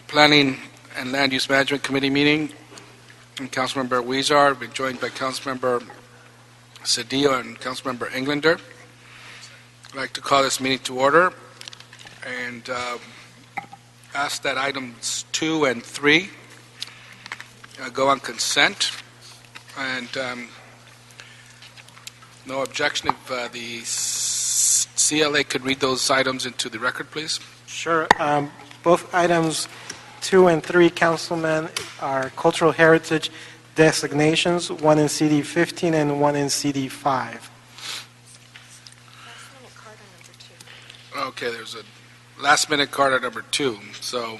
Planning and Land Use Management Committee meeting. And Councilmember Weezer, been joined by Councilmember Cedillo and Councilmember Englander. I'd like to call this meeting to order and ask that items 2 and 3 go on consent. And no objection if the CLA could read those items into the record, please. Sure. Both items 2 and 3, Councilman, are cultural heritage designations, one in CD 15 and one in CD 5. Okay, there's a last-minute card on number 2, so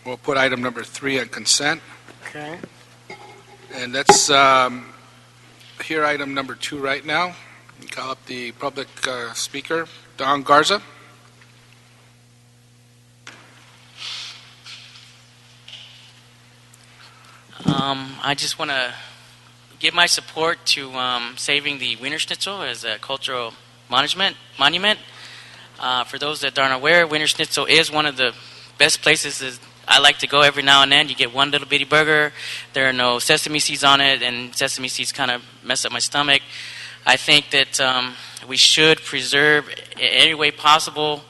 we'll put item number 3 on consent. Okay. And let's hear item number 2 right now. And call up the public speaker, Don Garza. I just want to give my support to saving the Wiener Schnitzel as a cultural monument. For those that aren't aware, Wiener Schnitzel is one of the best places I like to go every now and then. You get one little bitty burger. There are no sesame seeds on it, and sesame seeds kind of mess up my stomach. I think that we should preserve in any way possible,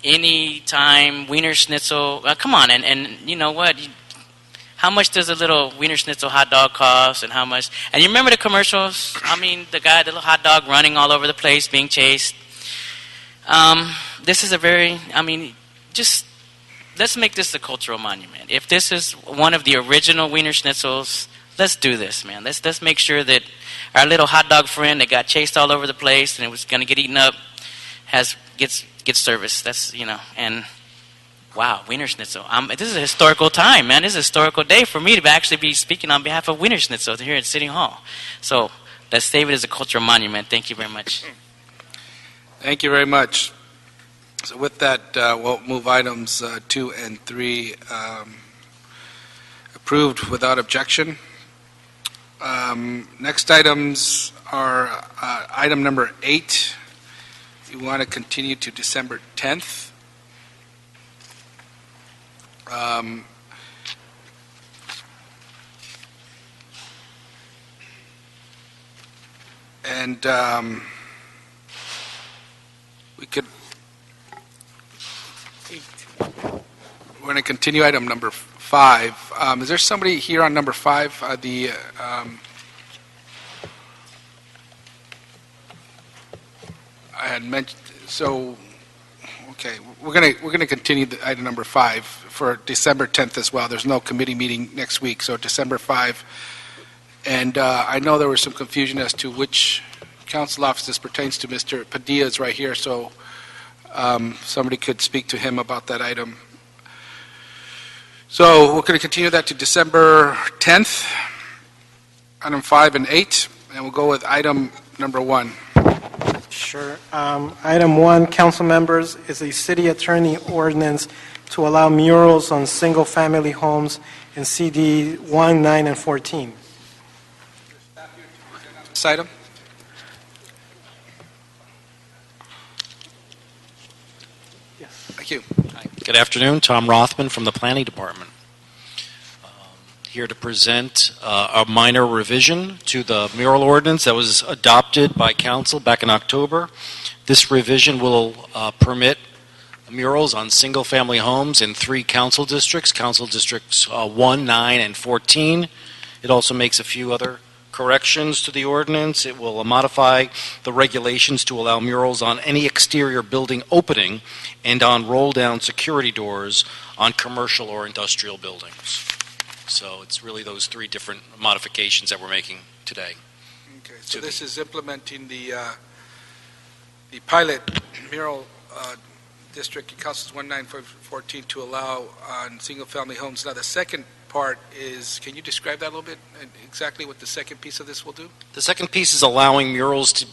any time, Wiener Schnitzel. Come on, and you know what? How much does a little Wiener Schnitzel hot dog cost, and how much? And you remember the commercials? I mean, the little hot dog running all over the place, being chased. This is just let's make this a cultural monument. If this is one of the original Wiener Schnitzels, let's do this, man. Let's make sure that our little hot dog friend that got chased all over the place and it was going to get eaten up gets service. That's and. Wow, Wiener Schnitzel. This is a historical time, man. This is a historical day for me to actually be speaking on behalf of Wiener Schnitzel here at City Hall. So let's save it as a cultural monument. Thank you very much. Thank you very much. So with that, we'll move items 2 and 3 approved without objection. Next items are item number 8. You want to continue to December 10th. We're going to continue item number 5. Is there somebody here on number 5? I had mentioned. So, okay, we're going to continue the item number 5 for December 10th as well. There's no committee meeting next week, so December 5. And I know there was some confusion as to which council office this pertains to. Mr. Padilla is right here, so somebody could speak to him about that item. So we're going to continue that to December 10th, item 5 and 8, and we'll go with item number 1. Sure. Item 1, council members, is a city attorney ordinance to allow murals on single-family homes in CD 1, 9, and 14. This item? Yes. Thank you. Hi. Good afternoon. Tom Rothman from the Planning Department. Here to present a minor revision to the mural ordinance that was adopted by council back in October. This revision will permit murals on single-family homes in 3 council districts, Council Districts 1, 9, and 14. It also makes a few other corrections to the ordinance. It will modify the regulations to allow murals on any exterior building opening and on roll-down security doors on commercial or industrial buildings. So it's really those 3 different modifications that we're making today. Okay, so this is implementing the pilot mural district in Councils 1, 9, 14 to allow on single-family homes. Now, the second part is, can you describe that a little bit, and exactly what the second piece of this will do? The second piece is allowing murals to,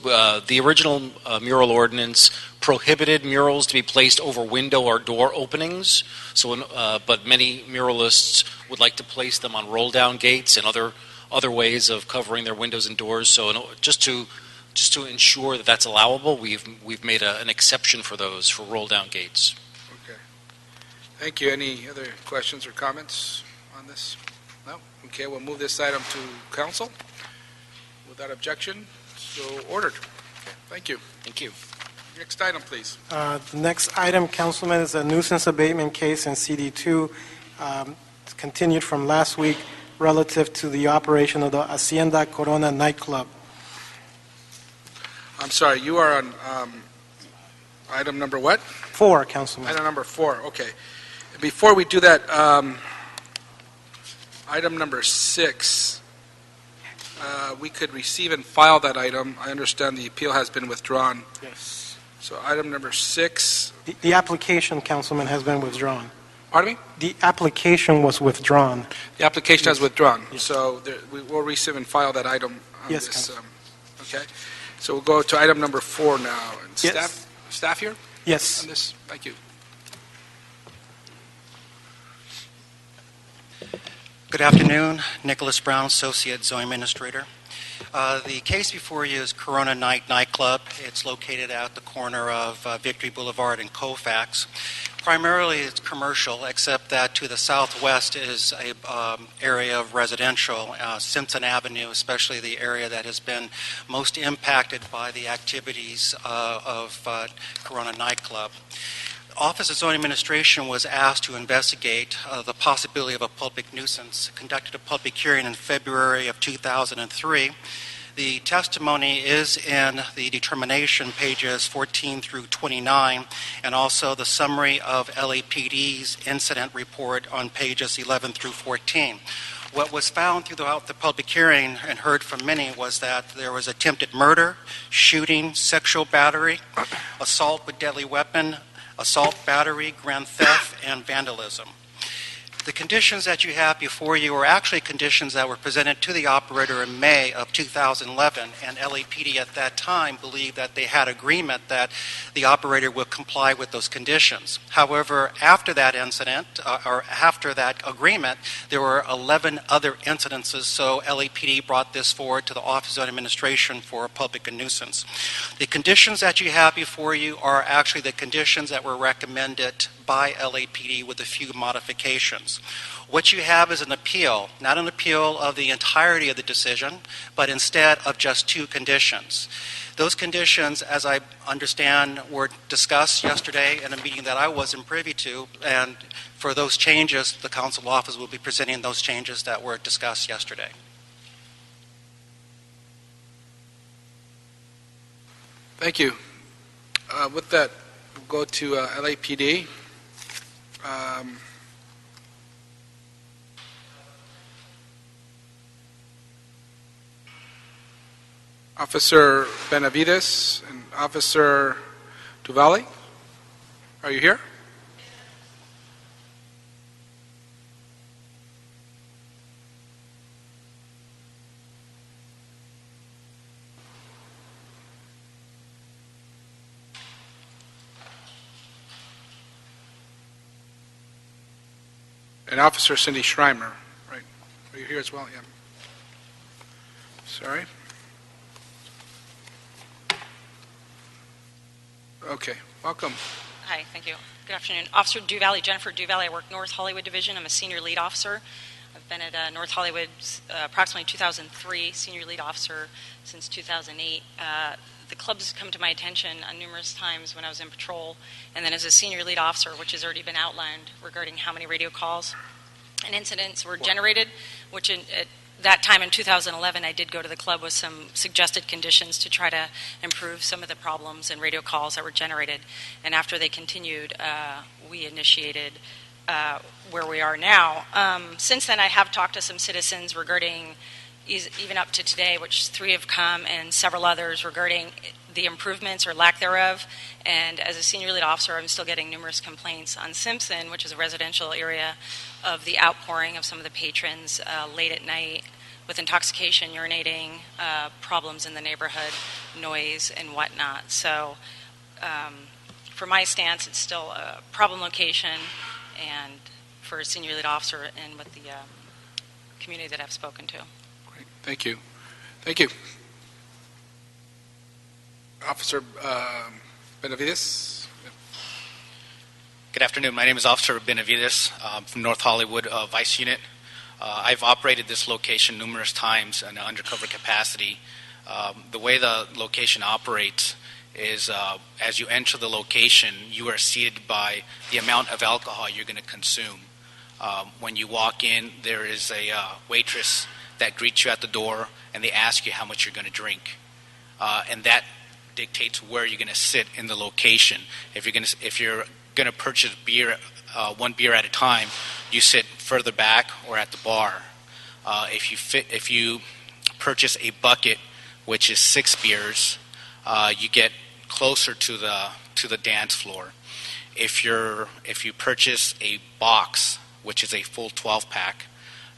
the original mural ordinance prohibited murals to be placed over window or door openings, but many muralists would like to place them on roll-down gates and other ways of covering their windows and doors. So just to ensure that that's allowable, we've made an exception for those, for roll-down gates. Okay. Thank you. Any other questions or comments on this? No? Okay, we'll move this item to council. Without objection, so ordered. Okay, thank you. Thank you. Next item, please. The next item, Councilman, is a nuisance abatement case in CD2, continued from last week relative to the operation of the Hacienda Corona nightclub. I'm sorry, you are on item number what? 4, Councilman. Item number 4, okay. Before we do that, item number 6, we could receive and file that item. I understand the appeal has been withdrawn. Yes. So item number 6, The application, Councilman, has been withdrawn. pardon me? The application was withdrawn. The application has withdrawn. Yes. So we will receive and file that item on Yes, this. Council. Okay. So we'll go to item number 4 now. And Yes. Staff here Yes. on this? Thank you. Good afternoon. Nicholas Brown, Associate Zoning Administrator. The case before you is Corona Nightclub. It's located at the corner of Victory Boulevard and Colfax. Primarily, it's commercial, except that to the southwest is a area of residential, Simpson Avenue, especially the area that has been most impacted by the activities of Corona Nightclub. Office of Zoning Administration was asked to investigate the possibility of a public nuisance, conducted a public hearing in February of 2003. The testimony is in the determination pages 14 through 29, and also the summary of LAPD's incident report on pages 11 through 14. What was found throughout the public hearing and heard from many was that there was attempted murder, shooting, sexual battery, assault with deadly weapon, assault, battery, grand theft, and vandalism. The conditions that you have before you are actually conditions that were presented to the operator in May of 2011, and LAPD at that time believed that they had agreement that the operator would comply with those conditions. However, after that incident, or after that agreement, there were 11 other incidences, so LAPD brought this forward to the Office of Administration for a public nuisance. The conditions that you have before you are actually the conditions that were recommended by LAPD with a few modifications. What you have is an appeal, not an appeal of the entirety of the decision, but instead of just 2 conditions. Those conditions, as I understand, were discussed yesterday in a meeting that I wasn't privy to, and for those changes, the council office will be presenting those changes that were discussed yesterday. Thank you. With that, we'll go to LAPD. Officer Benavides and Officer Duvalli, are you here? And Officer Cindy Schreimer, right? Are you here as well? Yeah. Sorry. Okay, welcome. Hi, thank you. Good afternoon. Officer Duvalli, Jennifer Duvalli. I work North Hollywood Division. I'm a senior lead officer. I've been at North Hollywood approximately 2003, senior lead officer since 2008. The club's come to my attention numerous times when I was in patrol, and then as a senior lead officer, which has already been outlined regarding how many radio calls and incidents were generated, which at that time in 2011, I did go to the club with some suggested conditions to try to improve some of the problems and radio calls that were generated. And after they continued, we initiated where we are now. Since then, I have talked to some citizens regarding, even up to today, which 3 have come, and several others regarding the improvements or lack thereof. And as a senior lead officer, I'm still getting numerous complaints on Simpson, which is a residential area, of the outpouring of some of the patrons late at night with intoxication, urinating, problems in the neighborhood, noise, and whatnot. So for my stance, it's still a problem location, and for a senior lead officer and with the community that I've spoken to. Great, thank you. Thank you. Officer Benavides? Good afternoon. My name is Officer Benavides from North Hollywood Vice Unit. I've operated this location numerous times in an undercover capacity. The way the location operates is as you enter the location, you are seated by the amount of alcohol you're going to consume. When you walk in, there is a waitress that greets you at the door, and they ask you how much you're going to drink. And that dictates where you're going to sit in the location. If you're going to purchase beer, one beer at a time, you sit further back or at the bar. If you purchase a bucket, which is 6 beers, you get closer to the dance floor. If you purchase a box, which is a full 12-pack,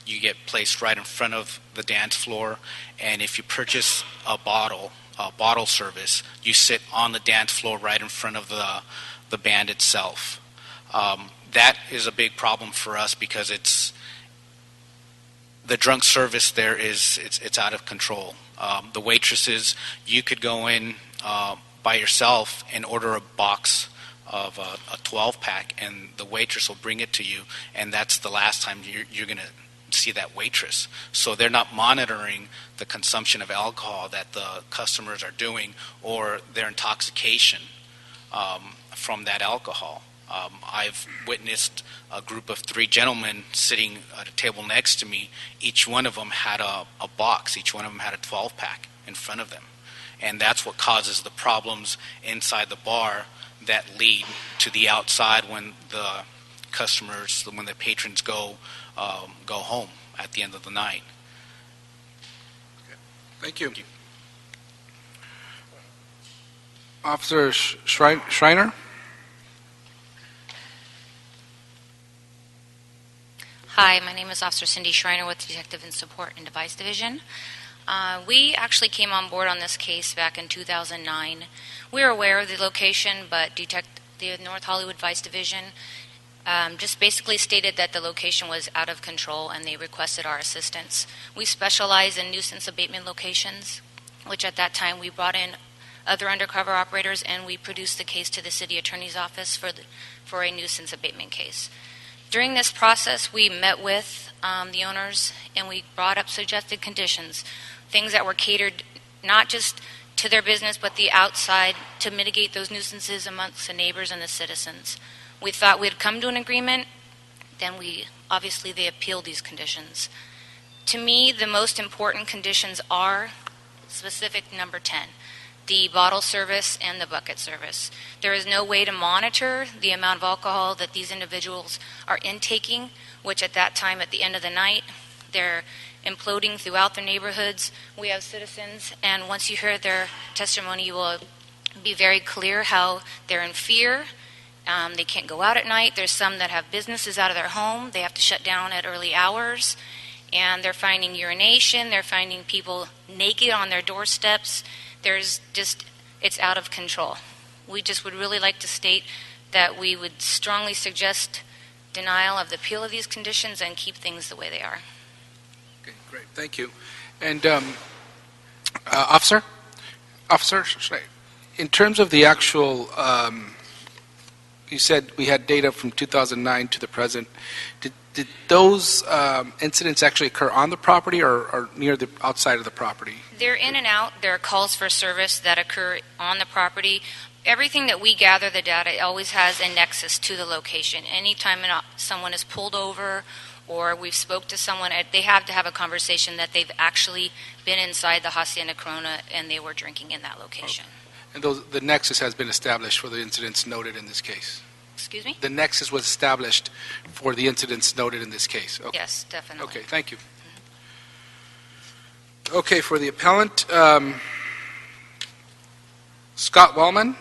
you get placed right in front of the dance floor. And if you purchase a bottle service, you sit on the dance floor right in front of the band itself. That is a big problem for us because the drunk service there it's out of control. The waitresses, you could go in by yourself and order a box of a 12-pack, and the waitress will bring it to you, and that's the last time you're going to see that waitress. So they're not monitoring the consumption of alcohol that the customers are doing or their intoxication from that alcohol. I've witnessed a group of 3 gentlemen sitting at a table next to me. Each one of them had a box. Each one of them had a 12-pack in front of them. And that's what causes the problems inside the bar that lead to the outside when the customers, when the patrons go home at the end of the night. Thank you. Officer Schreiner? Hi, my name is Officer Cindy Schreiner with Detective and Support and Device Division. We actually came on board on this case back in 2009. We were aware of the location, but the North Hollywood Vice Division just basically stated that the location was out of control and they requested our assistance. We specialize in nuisance abatement locations, which at that time we brought in other undercover operators and we produced the case to the city attorney's office for a nuisance abatement case. During this process, we met with the owners and we brought up suggested conditions, things that were catered not just to their business but the outside to mitigate those nuisances amongst the neighbors and the citizens. We thought we'd come to an agreement, then they appealed these conditions. To me, the most important conditions are specific number 10. The bottle service and the bucket service. There is no way to monitor the amount of alcohol that these individuals are intaking, which at that time, at the end of the night, they're imploding throughout their neighborhoods. We have citizens, and once you hear their testimony, you will be very clear how they're in fear. They can't go out at night. There's some that have businesses out of their home. They have to shut down at early hours, and they're finding urination. They're finding people naked on their doorsteps. It's out of control. We just would really like to state that we would strongly suggest denial of the appeal of these conditions and keep things the way they are. Okay, great. Thank you. And Officer, in terms of the actual, you said we had data from 2009 to the present. Did those incidents actually occur on the property or near the outside of the property? They're in and out. There are calls for service that occur on the property. Everything that we gather the data always has a nexus to the location. Anytime someone is pulled over or we've spoke to someone, they have to have a conversation that they've actually been inside the Hacienda Corona and they were drinking in that location. Okay. And the nexus has been established for the incidents noted in this case? Excuse me? The nexus was established for the incidents noted in this case? Okay. Yes, definitely. Okay, thank you. Okay, for the appellant, Scott Wellman.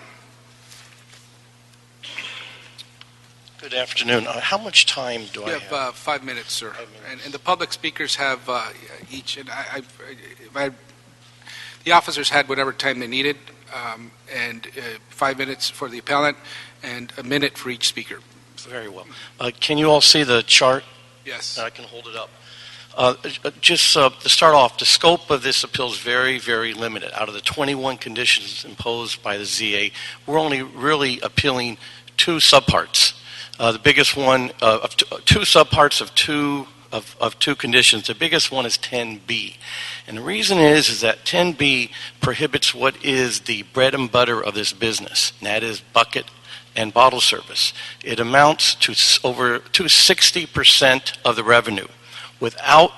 Good afternoon. How much time do I You have? have 5 minutes, sir. 5 minutes. And the public speakers have each, and the officers had whatever time they needed, and 5 minutes for the appellant, and a minute for each speaker. Very well. Can you all see the chart? Yes. I can hold it up. Just to start off, the scope of this appeal is very, very limited. Out of the 21 conditions imposed by the ZA, we're only really appealing 2 subparts. The biggest one of two subparts of two conditions. The biggest one is 10B. And the reason is that 10B prohibits what is the bread and butter of this business, and that is bucket and bottle service. It amounts to over 60% of the revenue. Without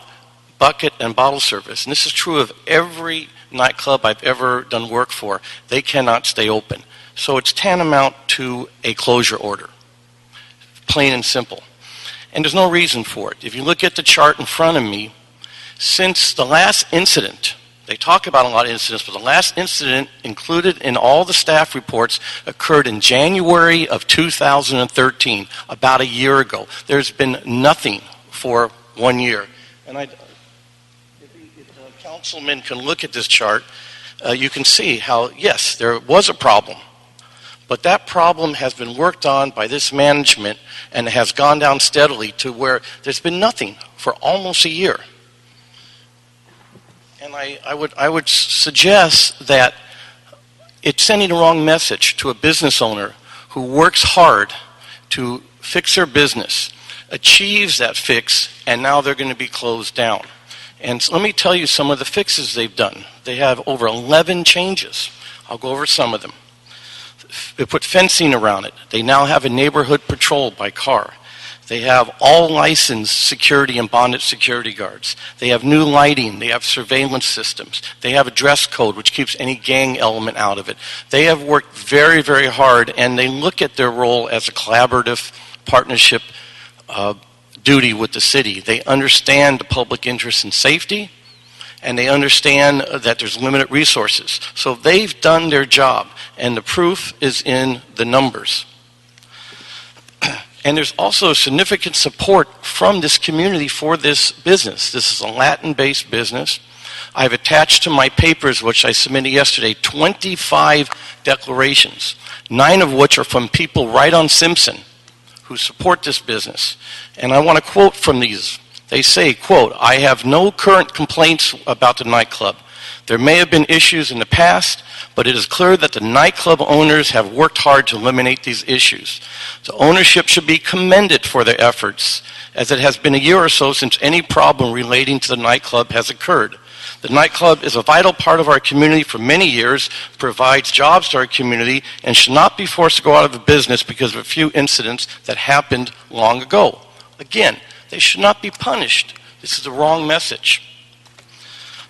bucket and bottle service, and this is true of every nightclub I've ever done work for, they cannot stay open. So it's tantamount to a closure order, plain and simple. And there's no reason for it. If you look at the chart in front of me, since the last incident, they talk about a lot of incidents, but the last incident included in all the staff reports occurred in January of 2013, about a year ago. There's been nothing for 1 year. And if the councilman can look at this chart, you can see how, yes, there was a problem. But that problem has been worked on by this management and has gone down steadily to where there's been nothing for almost a year. And I would suggest that it's sending the wrong message to a business owner who works hard to fix their business, achieves that fix, and now they're going to be closed down. And so let me tell you some of the fixes they've done. They have over 11 changes. I'll go over some of them. They put fencing around it. They now have a neighborhood patrol by car. They have all licensed security and bonded security guards. They have new lighting. They have surveillance systems. They have a dress code which keeps any gang element out of it. They have worked very, very hard, and they look at their role as a collaborative partnership duty with the city. They understand the public interest in safety, and they understand that there's limited resources. So they've done their job, and the proof is in the numbers. And there's also significant support from this community for this business. This is a Latin-based business. I've attached to my papers, which I submitted yesterday, 25 declarations, 9 of which are from people right on Simpson who support this business. And I want to quote from these. They say, quote, "I have no current complaints about the nightclub. There may have been issues in the past, but it is clear that the nightclub owners have worked hard to eliminate these issues. The ownership should be commended for their efforts, as it has been a year or so since any problem relating to the nightclub has occurred. The nightclub is a vital part of our community for many years, provides jobs to our community, and should not be forced to go out of business because of a few incidents that happened long ago." Again, they should not be punished. This is the wrong message.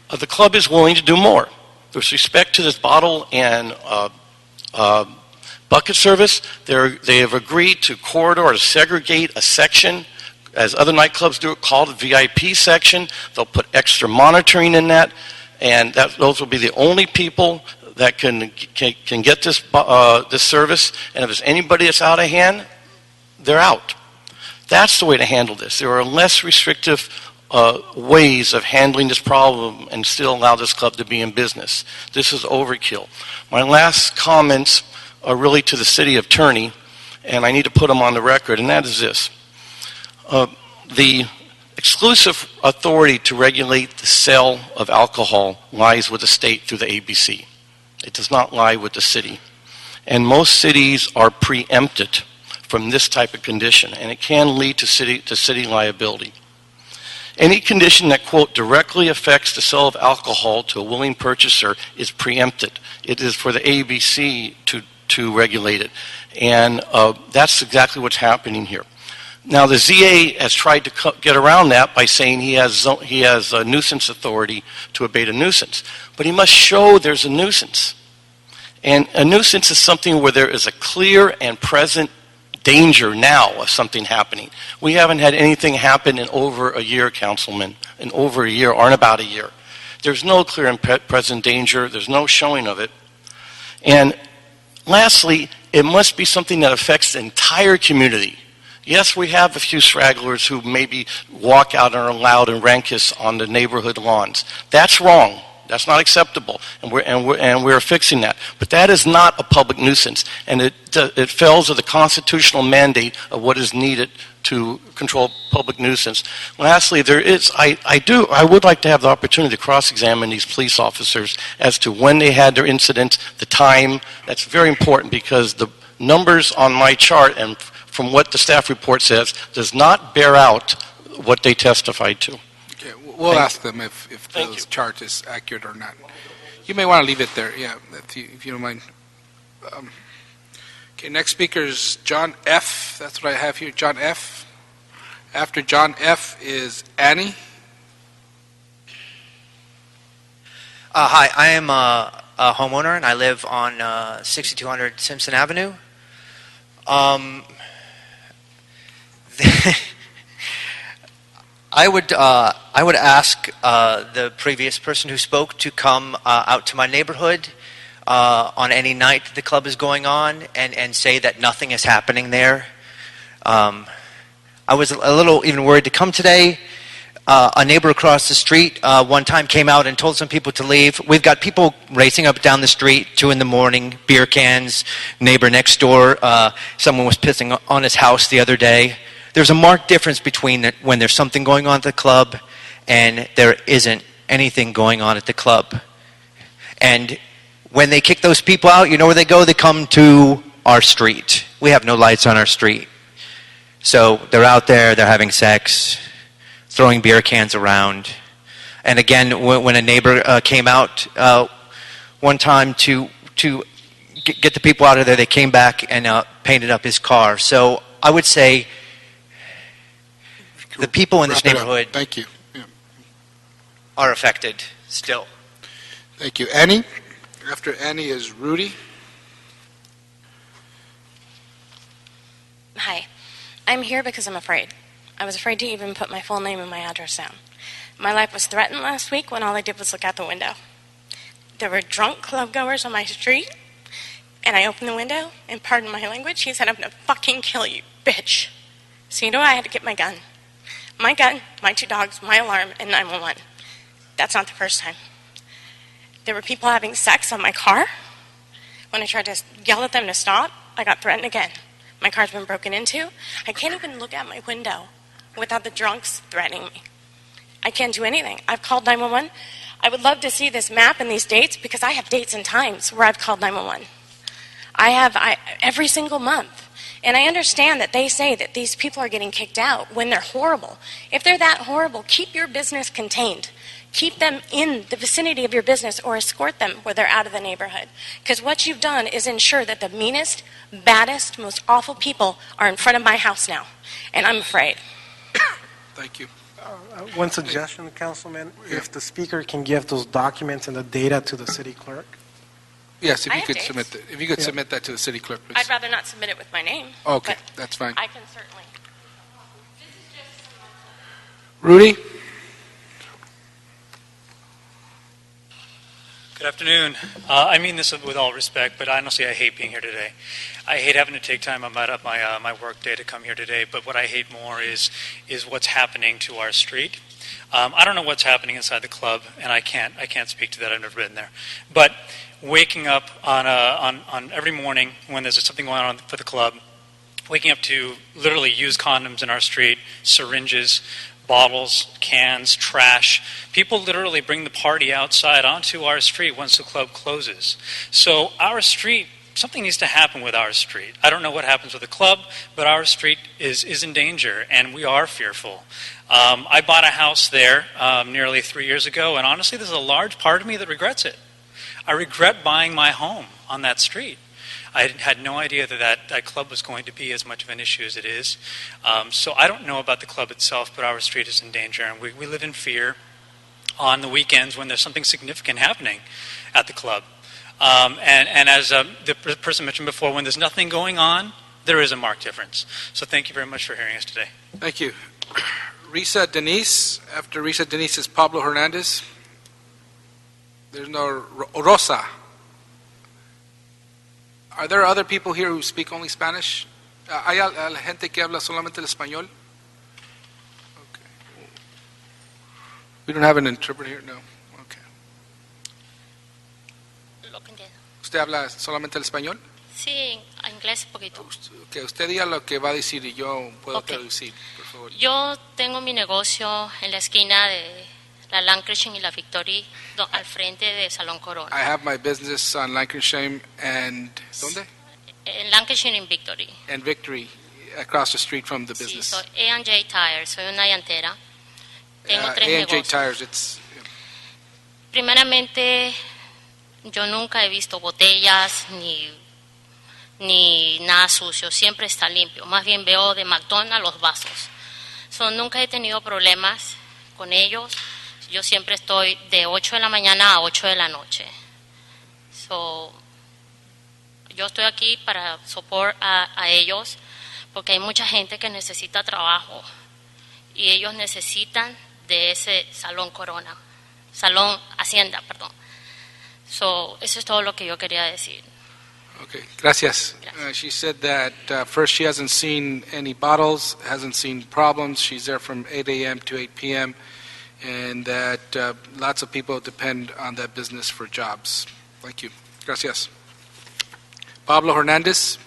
The club is willing to do more. With respect to this bottle and bucket service, they have agreed to corridor or to segregate a section, as other nightclubs do, called the VIP section. They'll put extra monitoring in that, and those will be the only people that can get this service. And if there's anybody that's out of hand, they're out. That's the way to handle this. There are less restrictive ways of handling this problem and still allow this club to be in business. This is overkill. My last comments are really to the city attorney, and I need to put them on the record, and that is this. The exclusive authority to regulate the sale of alcohol lies with the state through the ABC. It does not lie with the city. And most cities are preempted from this type of condition, and it can lead to city liability. Any condition that, quote, directly affects the sale of alcohol to a willing purchaser is preempted. It is for the ABC to regulate it. And that's exactly what's happening here. Now, the ZA has tried to get around that by saying he has a nuisance authority to abate a nuisance. But he must show there's a nuisance. And a nuisance is something where there is a clear and present danger now of something happening. We haven't had anything happen in over a year, Councilman, in over a year, or in about a year. There's no clear and present danger. There's no showing of it. And lastly, it must be something that affects the entire community. Yes, we have a few stragglers who maybe walk out and are loud and raucous on the neighborhood lawns. That's wrong. That's not acceptable, and we're fixing that. But that is not a public nuisance, and it fails of the constitutional mandate of what is needed to control public nuisance. Lastly, I would like to have the opportunity to cross-examine these police officers as to when they had their incidents, the time. That's very important because the numbers on my chart and from what the staff report says, does not bear out what they testified to. Okay, we'll Thank ask them if Thank those you. chart is accurate or not. You may want to leave it there, yeah, if you don't mind. Okay, next speaker is John F. That's what I have here, John F. After John F. is Annie. Hi, I am a homeowner and I live on 6200 Simpson Avenue. I would ask the previous person who spoke to come out to my neighborhood on any night that the club is going on and say that nothing is happening there. I was a little even worried to come today. A neighbor across the street one time came out and told some people to leave. We've got people racing up down the street, 2 a.m, beer cans. Neighbor next door, someone was pissing on his house the other day. There's a marked difference between when there's something going on at the club and there isn't anything going on at the club. And when they kick those people out, you know where they go? They come to our street. We have no lights on our street. So they're out there, they're having sex, throwing beer cans around. And again, when a neighbor came out one time to get the people out of there, they came back and painted up his car. So I would say the people in this Wrap it up. neighborhood Thank you. Yeah. are affected still. Thank you. Annie. After Annie is Rudy. Hi. I'm here because I'm afraid. I was afraid to even put my full name and my address down. My life was threatened last week when all I did was look out the window. There were drunk club goers on my street, and I opened the window, and pardon my language, he said, "I'm gonna fucking kill you, bitch." So you know what? I had to get my gun. My gun, my 2 dogs, my alarm, and 911. That's not the first time. There were people having sex on my car. When I tried to yell at them to stop, I got threatened again. My car's been broken into. I can't even look out my window without the drunks threatening me. I can't do anything. I've called 911. I would love to see this map and these dates because I have dates and times where I've called 911. I every single month. And I understand that they say that these people are getting kicked out when they're horrible. If they're that horrible, keep your business contained. Keep them in the vicinity of your business or escort them where they're out of the neighborhood. Because what you've done is ensure that the meanest, baddest, most awful people are in front of my house now. And I'm afraid. Thank you. One suggestion, Councilman, if the speaker can give those documents and the data to the city clerk. Yes, if I you have could dates. submit that. If you could Yeah. submit that to the city clerk, please. I'd rather not submit it with my name. Okay, but that's fine. I can certainly. Rudy. Good afternoon. I mean this with all respect, but honestly, I hate being here today. I hate having to take time out of my work day to come here today. But what I hate more is what's happening to our street. I don't know what's happening inside the club, and I can't speak to that. I've never been there. But waking up on every morning when there's something going on for the club, waking up to literally used condoms in our street, syringes, bottles, cans, trash. People literally bring the party outside onto our street once the club closes. So our street, something needs to happen with our street. I don't know what happens with the club, but our street is in danger, and we are fearful. I bought a house there nearly 3 years ago, and honestly, there's a large part of me that regrets it. I regret buying my home on that street. I had no idea that club was going to be as much of an issue as it is. So I don't know about the club itself, but our street is in danger, and we live in fear on the weekends when there's something significant happening at the club. And as the person mentioned before, when there's nothing going on, there is a marked difference. So thank you very much for hearing us today. Thank you. Risa Denise. After Risa Denise is Pablo Hernandez. There's no Rosa. Are there other people here who speak only Spanish? ¿Hay gente que habla solamente el español? Okay. We don't have an interpreter here? No. Okay. ¿Usted habla solamente el español? Sí, en inglés poquito. Que usted diga lo que va a decir y yo puedo Okay. traducir, por favor. Yo tengo mi negocio en la esquina de la Lancashire y la Victory, al frente de Salón Corona. I have my business on Lancashire and ¿dónde? En Lancashire y Victory. And Victory. across the street from the Sí, business. soy A&J Tires, soy una llantera. Tengo tres A&J negocios. Tires, it's, Primeramente, yo nunca he visto botellas ni nada sucio, siempre está limpio. Más bien veo de McDonald's los vasos. So, nunca he tenido problemas con ellos. Yo siempre estoy de 8 de la mañana a 8 de la noche. So, yo estoy aquí para soportar a ellos porque hay mucha gente que necesita trabajo y ellos necesitan de ese salón Hacienda, perdón. So, eso es todo lo que yo quería decir. okay, gracias. She said that first she hasn't seen any bottles, hasn't seen problems. She's there from 8 a.m. to 8 p.m. and that lots of people depend on that business for jobs. Thank you. Gracias. Pablo Hernandez?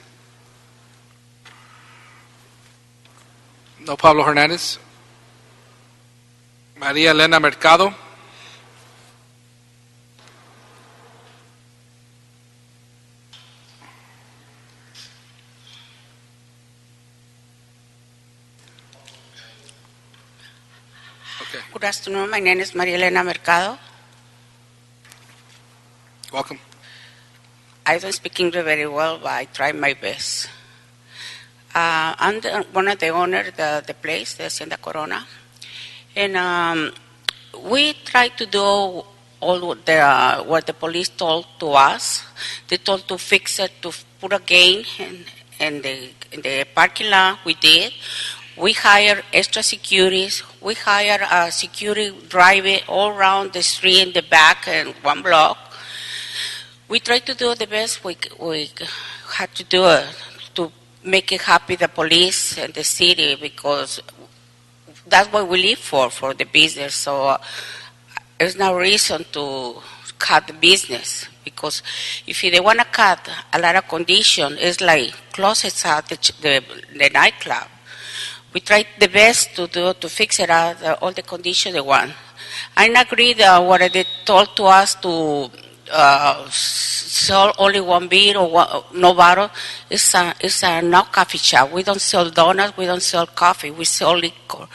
No Pablo Hernandez? María Elena Mercado? Okay, Good afternoon. My name is Maria Elena Mercado. welcome. I don't speak English very well, but I try my best. I'm one of the owners of the place, the Hacienda Corona. And we try to do all what the police told to us. They told to fix it, to put a gate in the parking lot. We did. We hire extra securities. We hire a security driver all around the street in the back and one block. We try to do the best we had to do it to make it happy the police and the city because that's what we live for the business. So there's no reason to cut the business because if they want to cut a lot of condition, it's like closets at the nightclub. We try the best to fix it out, all the conditions they want. I agree that what they told to us to sell only one beer or no bottle. It's a not coffee shop. We don't sell donuts. We don't sell coffee. We sell liquor.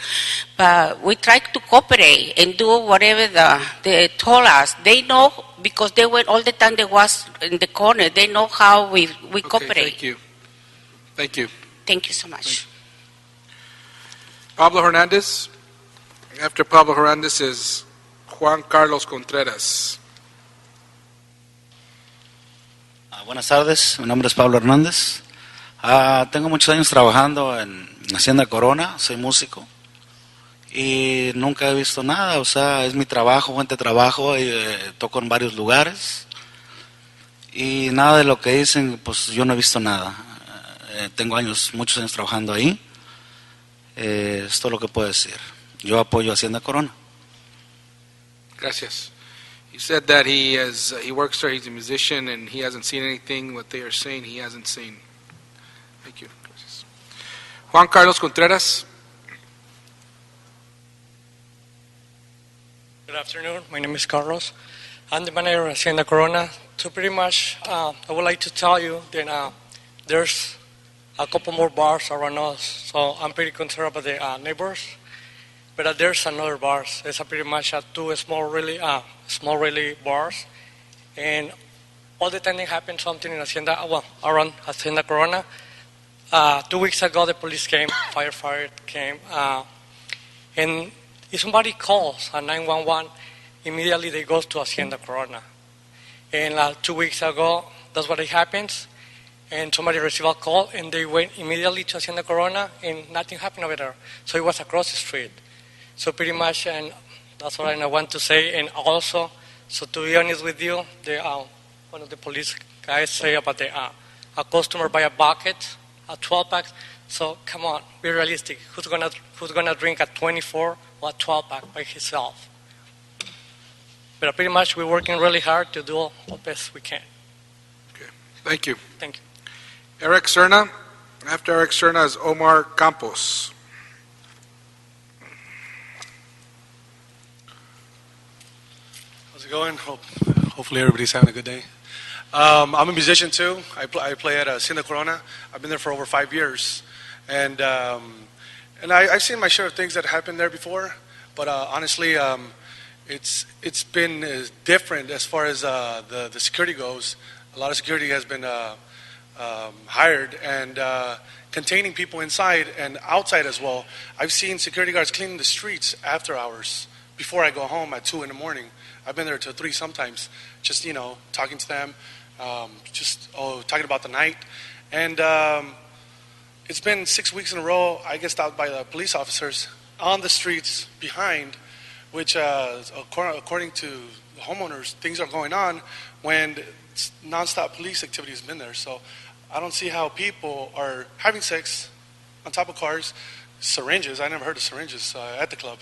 But we try to cooperate and do whatever they told us. They know because they went all the time. They was in the corner. They know how we cooperate. Thank you. Thank you. Thank you so much. Pablo Hernandez. After Pablo Hernandez is Juan Carlos Contreras. Buenas tardes, mi nombre es Pablo Hernández. Tengo muchos años trabajando en Hacienda Corona, soy músico y nunca he visto nada, o sea, es mi trabajo, fuente de trabajo, toco en varios lugares y nada de lo que dicen, pues yo no he visto nada. Tengo muchos años trabajando ahí, es todo lo que puedo decir. Yo apoyo a Hacienda Corona. Gracias. He said that he works there, he's a musician, and he hasn't seen anything. What they are saying, he hasn't seen. Thank you. Gracias. Juan Carlos Contreras. Good afternoon. My name is Carlos. I'm the manager of Hacienda Corona. So pretty much, I would like to tell you that there's a couple more bars around us. So I'm pretty concerned about the neighbors. But there's another bars. It's pretty much two small really bars. And all the time it happens something in Hacienda, around Hacienda Corona. 2 weeks ago, the police came, firefighter came, and if somebody calls 911, immediately they go to Hacienda Corona. And 2 weeks ago, that's what it happens. And somebody received a call, and they went immediately to Hacienda Corona, and nothing happened over there. So it was across the street. So pretty much, and that's what I want to say. And also, so to be honest with you, one of the police guys say about a customer buy a bucket, a 12-pack. So come on, be realistic. Who's gonna drink a 24 or a 12-pack by himself? But pretty much, we're working really hard to do the best we can. Okay. Thank you. Thank you. Eric Serna. After Eric Serna is Omar Campos. How's it going? Hopefully everybody's having a good day. I'm a musician too. I play at Hacienda Corona. I've been there for over 5 years. And I've seen my share of things that happened there before, but honestly, it's been different as far as the security goes. A lot of security has been hired and containing people inside and outside as well. I've seen security guards cleaning the streets after hours before I go home at 2 in the morning. I've been there till 3 sometimes, just talking to them, talking about the night. And it's been 6 weeks in a row I get stopped by the police officers on the streets behind, which according to the homeowners, things are going on when nonstop police activity has been there. So I don't see how people are having sex on top of cars. Syringes, I never heard of syringes at the club.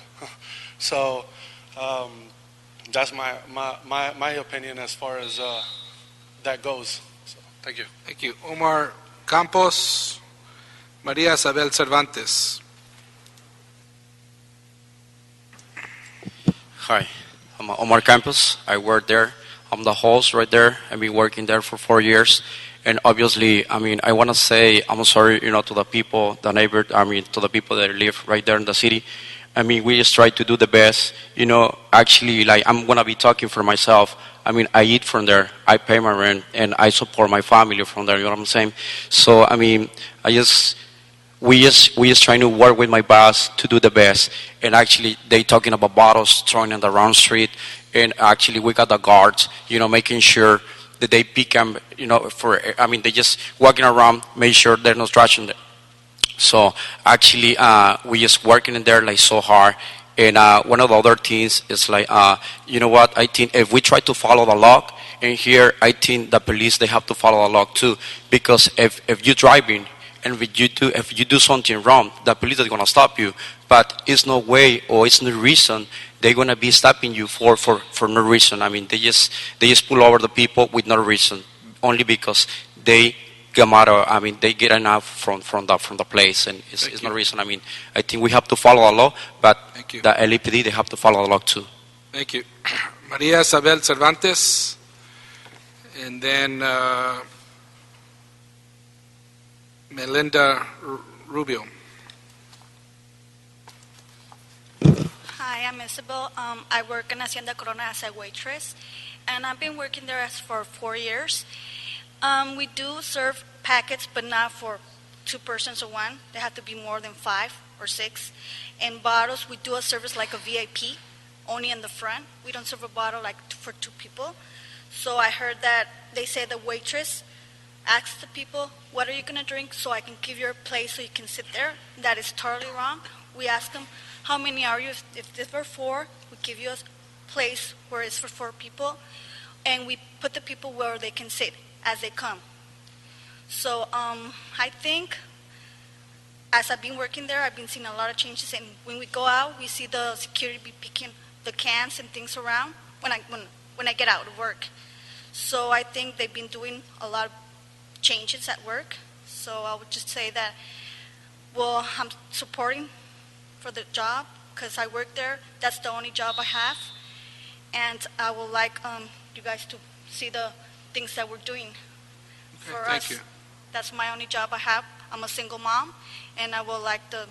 So that's my opinion as far as that goes. So, thank you. Thank you. Omar Campos, Maria Isabel Cervantes. Hi, I'm Omar Campos. I work there. I'm the host right there. I've been working there for 4 years. And obviously, I want to say I'm sorry, to the people, to the people that live right there in the city. We just try to do the best. Actually, I'm going to be talking for myself. I eat from there. I pay my rent, and I support my family from there. You know what I'm saying? So, we just trying to work with my boss to do the best. And actually, they talking about bottles thrown in the wrong street. And actually, we got the guards, making sure that they pick them, they just walking around, make sure there's no trash in there. So actually, we just working in there so hard. And one of the other things is what? I think if we try to follow the law, and here I think the police, they have to follow the law too. Because if you're driving, and if you do something wrong, the police are going to stop you. But it's no way or it's no reason they're going to be stopping you for no reason. They just pull over the people with no reason, only because they come out. They get enough from the place, and it's no reason. I think we have to follow the law, but the LAPD, they have to follow the law too. Thank you. Maria Isabel Cervantes, and then Melinda Rubio. Hi, I'm Isabel. I work in Hacienda Corona as a waitress, and I've been working there for 4 years. We do serve packets, but not for 2 persons or 1. They have to be more than 5 or 6. And bottles, we do a service like a VIP, only in the front. We don't serve a bottle for 2 people. So I heard that they say the waitress asks the people, what are you going to drink, so I can give you a place so you can sit there. That is totally wrong. We ask them, how many are you? If there were 4, we give you a place where it's for 4 people, and we put the people where they can sit as they come. So I think, as I've been working there, I've been seeing a lot of changes, and when we go out, we see the security be picking the cans and things around when I get out of work. So I think they've been doing a lot of changes at work. So I would just say that, well, I'm supporting for the job because I work there. That's the only job I have, and I would like you guys to see the things that we're doing for us. Thank you. That's my only job I have. I'm a single mom, and I would like to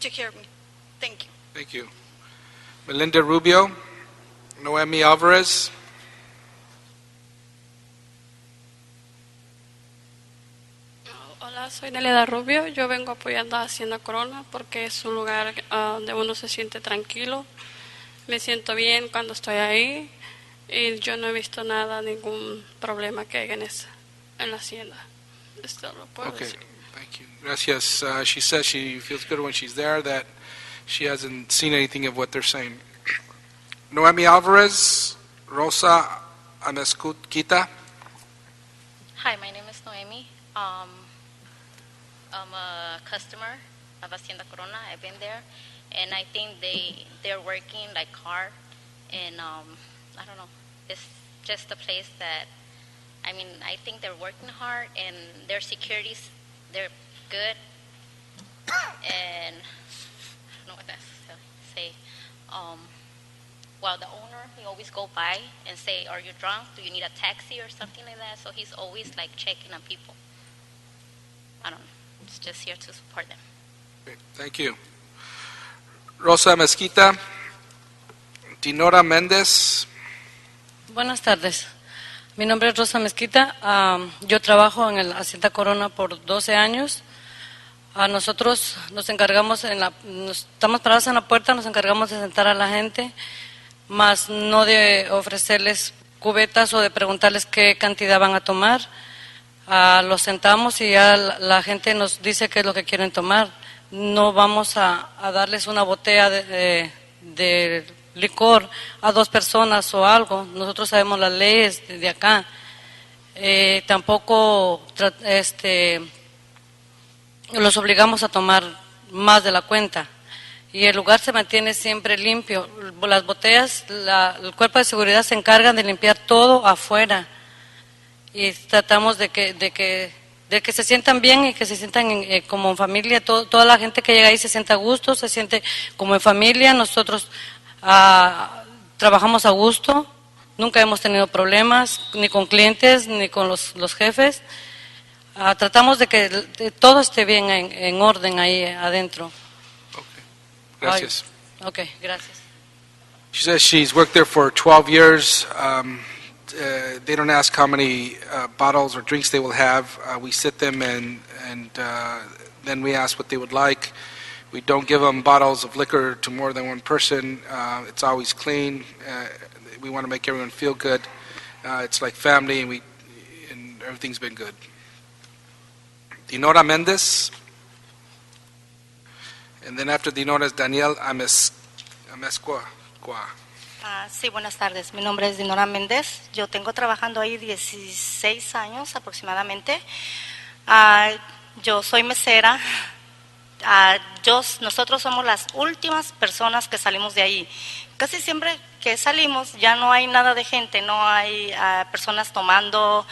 hear me. Thank you. Thank you. Melinda Rubio, Noemi Alvarez. Hola, soy Nelida Rubio. Yo vengo apoyando a Hacienda Corona porque es un lugar donde uno se siente tranquilo. Me siento bien cuando estoy ahí y yo no he visto ningún problema que haya en la hacienda. Esto lo puedo decir. Thank you. Gracias. She says she feels good when she's there, that she hasn't seen anything of what they're saying. Noemi Alvarez, Rosa Amezquita. Hi, my name is Noemi. I'm a customer of Hacienda Corona. I've been there, and I think they're working hard, and I don't know. It's just a place that, I think they're working hard, and their securities, they're good, and I don't know what that's to say. Well, the owner, he always go by and say, are you drunk? Do you need a taxi or something like that? So he's always checking on people. I don't know. just here to support them. Okay, thank you. Rosa Mezquita, Dinora Méndez. Buenas tardes. Mi nombre es Rosa Mezquita. Yo trabajo en la Hacienda Corona por 12 años. Nosotros nos encargamos, estamos parados en la puerta, nos encargamos de sentar a la gente, más no de ofrecerles cubetas o de preguntarles qué cantidad van a tomar. Los sentamos y ya la gente nos dice qué es lo que quieren tomar. No vamos a darles una botella de licor a 2 personas o algo. Nosotros sabemos las leyes de acá. Tampoco los obligamos a tomar más de la cuenta. Y el lugar se mantiene siempre limpio. Las botellas, el cuerpo de seguridad se encarga de limpiar todo afuera. Y tratamos de que se sientan bien y que se sientan como en familia. Toda la gente que llega ahí se sienta a gusto, se siente como en familia. Nosotros trabajamos a gusto, nunca hemos tenido problemas ni con clientes ni con los jefes. Tratamos de que todo esté bien en orden ahí adentro. Gracias. Okay, gracias. She says she's worked there for 12 years. They don't ask how many bottles or drinks they will have. We sit them and then we ask what they would like. We don't give them bottles of liquor to more than one person. It's always clean. We want to make everyone feel good. It's like family, and everything's been good. Dinora Méndez. And then after Dinora is Daniel Amezcua. Sí, buenas tardes. Mi nombre es Dinora Méndez. Yo tengo trabajando ahí 16 años aproximadamente. Yo soy mesera. Nosotros somos las últimas personas que salimos de ahí. Casi siempre que salimos ya no hay nada de gente, no hay personas tomando,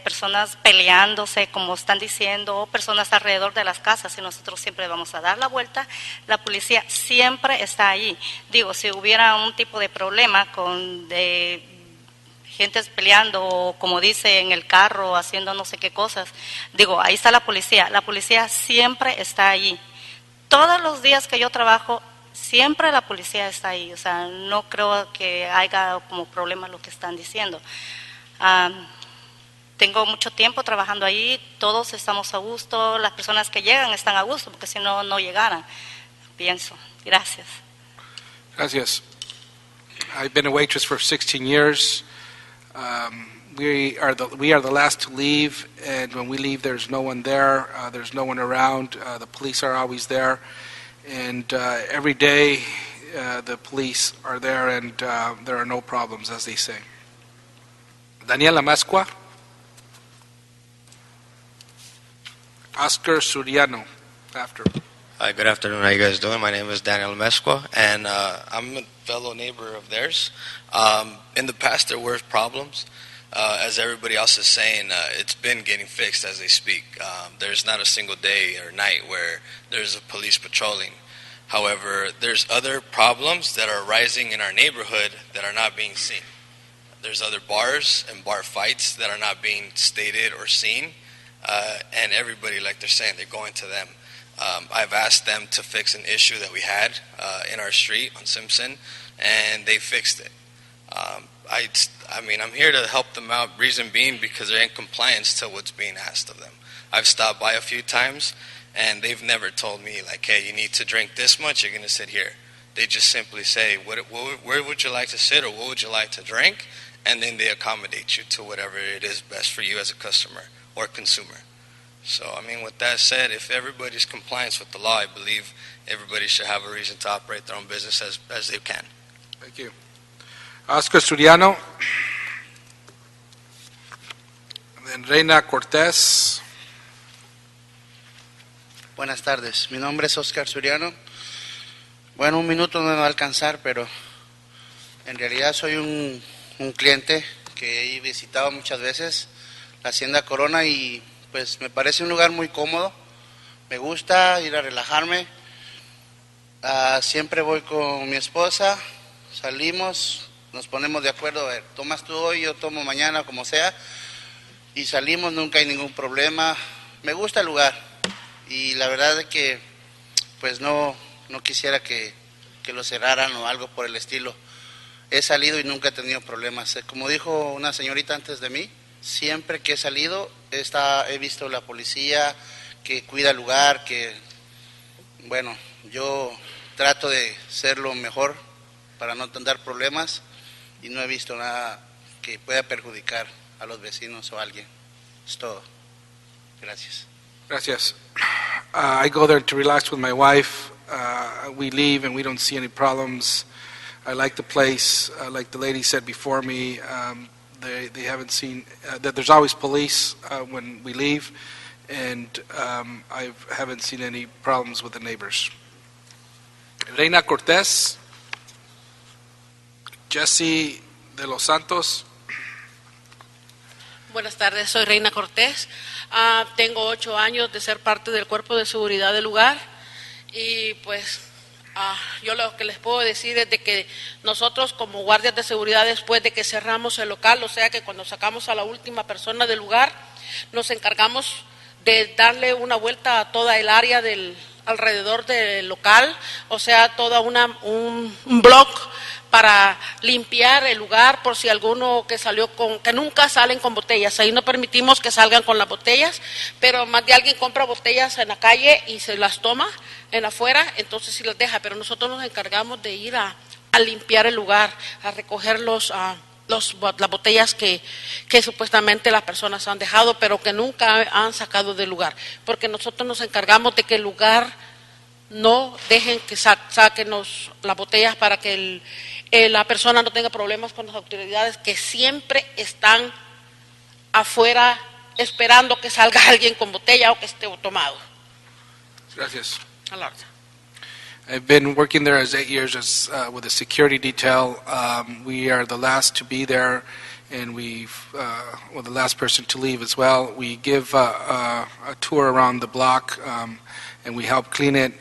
personas peleándose, como están diciendo, o personas alrededor de las casas, y nosotros siempre vamos a dar la vuelta. La policía siempre está ahí. Digo, si hubiera un tipo de problema de gente peleando, o como dice, en el carro, haciendo no sé qué cosas, digo, ahí está la policía siempre está ahí. Todos los días que yo trabajo, siempre la policía está ahí, o sea, no creo que haya como problema lo que están diciendo. Tengo mucho tiempo trabajando ahí, todos estamos a gusto, las personas que llegan están a gusto, porque si no, no llegaran, pienso. Gracias. Gracias. I've been a waitress for 16 years. We are the last to leave, and when we leave, there's no one there. There's no one around. The police are always there, and every day the police are there, and there are no problems, as they say. Daniel Amezcua. Oscar Suriano, after. Hi, good afternoon. How you guys doing? My name is Daniel Mesqua, and I'm a fellow neighbor of theirs. In the past, there were problems. As everybody else is saying, it's been getting fixed as they speak. There's not a single day or night where there's a police patrolling. However, there's other problems that are rising in our neighborhood that are not being seen. There's other bars and bar fights that are not being stated or seen, and everybody, like they're saying, they're going to them. I've asked them to fix an issue that we had in our street on Simpson, and they fixed it. I mean, I'm here to help them out, reason being because they're in compliance to what's being asked of them. I've stopped by a few times, and they've never told me, like, hey, you need to drink this much, you're going to sit here. They just simply say, where would you like to sit or what would you like to drink? And then they accommodate you to whatever it is best for you as a customer or consumer. So, I mean, with that said, if everybody's compliance with the law, I believe everybody should have a reason to operate their own business as they can. Thank you. Oscar Suriano. And then Reina Cortés. Buenas tardes, mi nombre es Oscar Suriano. Bueno, un minuto no me va a alcanzar, pero en realidad soy un cliente que he visitado muchas veces la Hacienda Corona y pues me parece un lugar muy cómodo. Me gusta ir a relajarme. Siempre voy con mi esposa, salimos, nos ponemos de acuerdo, a ver, tomas tú hoy, yo tomo mañana, como sea, y salimos, nunca hay ningún problema. Me gusta el lugar. y la verdad es que pues no quisiera que lo cerraran o algo por el estilo. He salido y nunca he tenido problemas. Como dijo una señorita antes de mí, siempre que he salido he visto la policía que cuida el lugar, que bueno, yo trato de ser lo mejor para no tener problemas y no he visto nada que pueda perjudicar a los vecinos o a alguien. Es todo. Gracias. Gracias. I go there to relax with my wife. We leave and we don't see any problems. I like the place. Like the lady said before me, they haven't seen that there's always police when we leave, and I haven't seen any problems with the neighbors. Reina Cortés, Jesse de los Santos. Buenas tardes, soy Reina Cortés. Tengo 8 años de ser parte del cuerpo de seguridad del lugar y pues yo lo que les puedo decir es de que nosotros como guardias de seguridad, después de que cerramos el local, o sea que cuando sacamos a la última persona del lugar, nos encargamos de darle una vuelta a toda el área alrededor del local, o sea, toda un block para limpiar el lugar por si alguno que salió que nunca salen con botellas. Ahí no permitimos que salgan con las botellas, pero más de alguien compra botellas en la calle y se las toma en afuera, entonces sí las deja, pero nosotros nos encargamos de ir a limpiar el lugar, a recoger las botellas que supuestamente las personas han dejado, pero que nunca han sacado del lugar, porque nosotros nos encargamos de que el lugar no dejen que saquen las botellas para que la persona no tenga problemas con las autoridades que siempre están afuera esperando que salga alguien con botella o que esté tomado. Gracias. A la orden. I've been working there as 8 years with a security detail. We are the last to be there, and the last person to leave as well. We give a tour around the block, and we help clean it.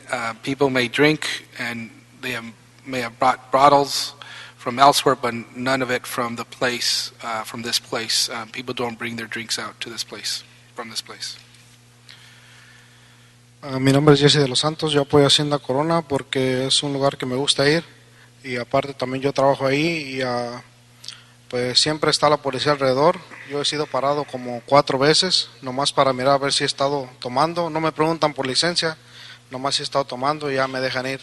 People may drink, and they may have brought bottles from elsewhere, but none of it from the place, from this place. People don't bring their drinks out to this place, from this place. Mi nombre es Jesse de los Santos, yo apoyo Hacienda Corona porque es un lugar que me gusta ir y aparte también yo trabajo ahí y pues siempre está la policía alrededor. Yo he sido parado como 4 veces, nomás para mirar a ver si he estado tomando. No me preguntan por licencia, nomás si he estado tomando y ya me dejan ir.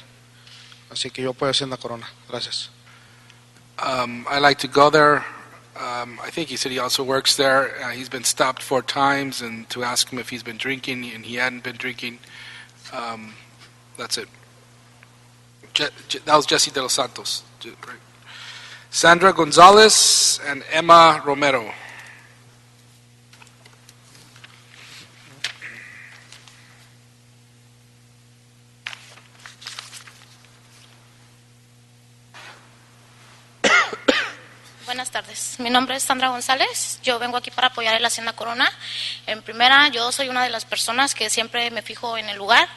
Así que yo apoyo Hacienda Corona. Gracias. I like to go there. I think he said he also works there. He's been stopped 4 times, and to ask him if he's been drinking, and he hadn't been drinking. That's it. That was Jesse de los Santos. Sandra Gonzalez and Emma Romero. Buenas tardes, mi nombre es Sandra González, yo vengo aquí para apoyar a la Hacienda Corona. En primera, yo soy una de las personas que siempre me fijo en el lugar.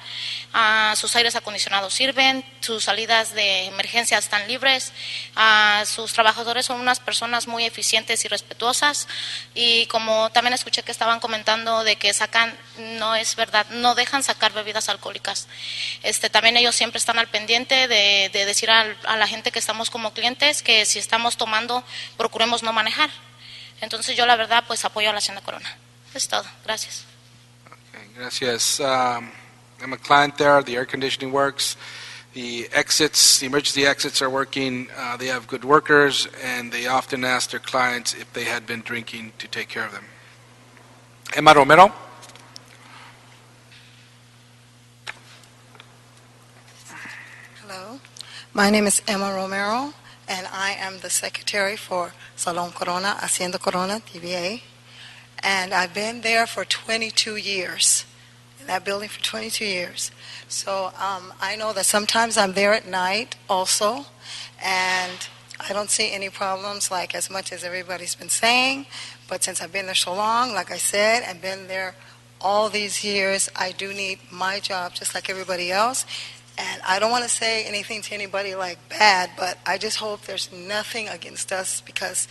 Sus aires acondicionados sirven, sus salidas de emergencia están libres, sus trabajadores son unas personas muy eficientes y respetuosas, y como también escuché que estaban comentando de que sacan, no es verdad, no dejan sacar bebidas alcohólicas. También ellos siempre están al pendiente de decir a la gente que estamos como clientes que si estamos tomando, procuremos no manejar. Entonces yo la verdad pues apoyo a la Hacienda Corona. Es todo. Gracias. Okay, gracias. I'm a client there. The air conditioning works. The emergency exits are working. They have good workers, and they often ask their clients if they had been drinking to take care of them. Emma Romero. Hello. My name is Emma Romero, and I am the secretary for Salon Corona, Hacienda Corona, DBA. And I've been there for 22 years, in that building for 22 years. So I know that sometimes I'm there at night also, and I don't see any problems like as much as everybody's been saying. But since I've been there so long, like I said, I've been there all these years, I do need my job just like everybody else. And I don't want to say anything to anybody like bad, but I just hope there's nothing against us because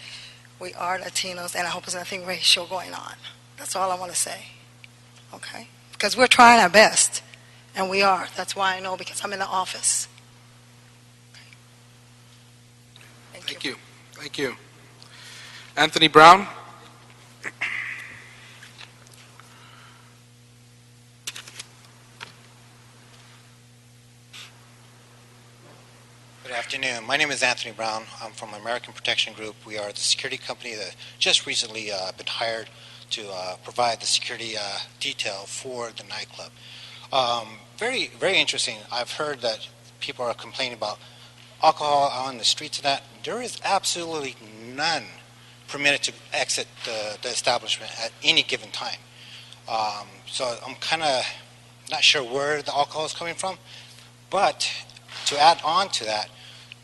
we are Latinos, and I hope there's nothing racial going on. That's all I want to say. Okay? because we're trying our best, and we are. That's why I know, because I'm in the office. Thank you. Thank you. Anthony Brown? Good afternoon. My name is Anthony Brown. I'm from American Protection Group. We are the security company that just recently been hired to provide the security detail for the nightclub. Very, very interesting. I've heard that people are complaining about alcohol on the streets and that. There is absolutely none permitted to exit the establishment at any given time. So I'm kind of not sure where the alcohol is coming from. But to add on to that,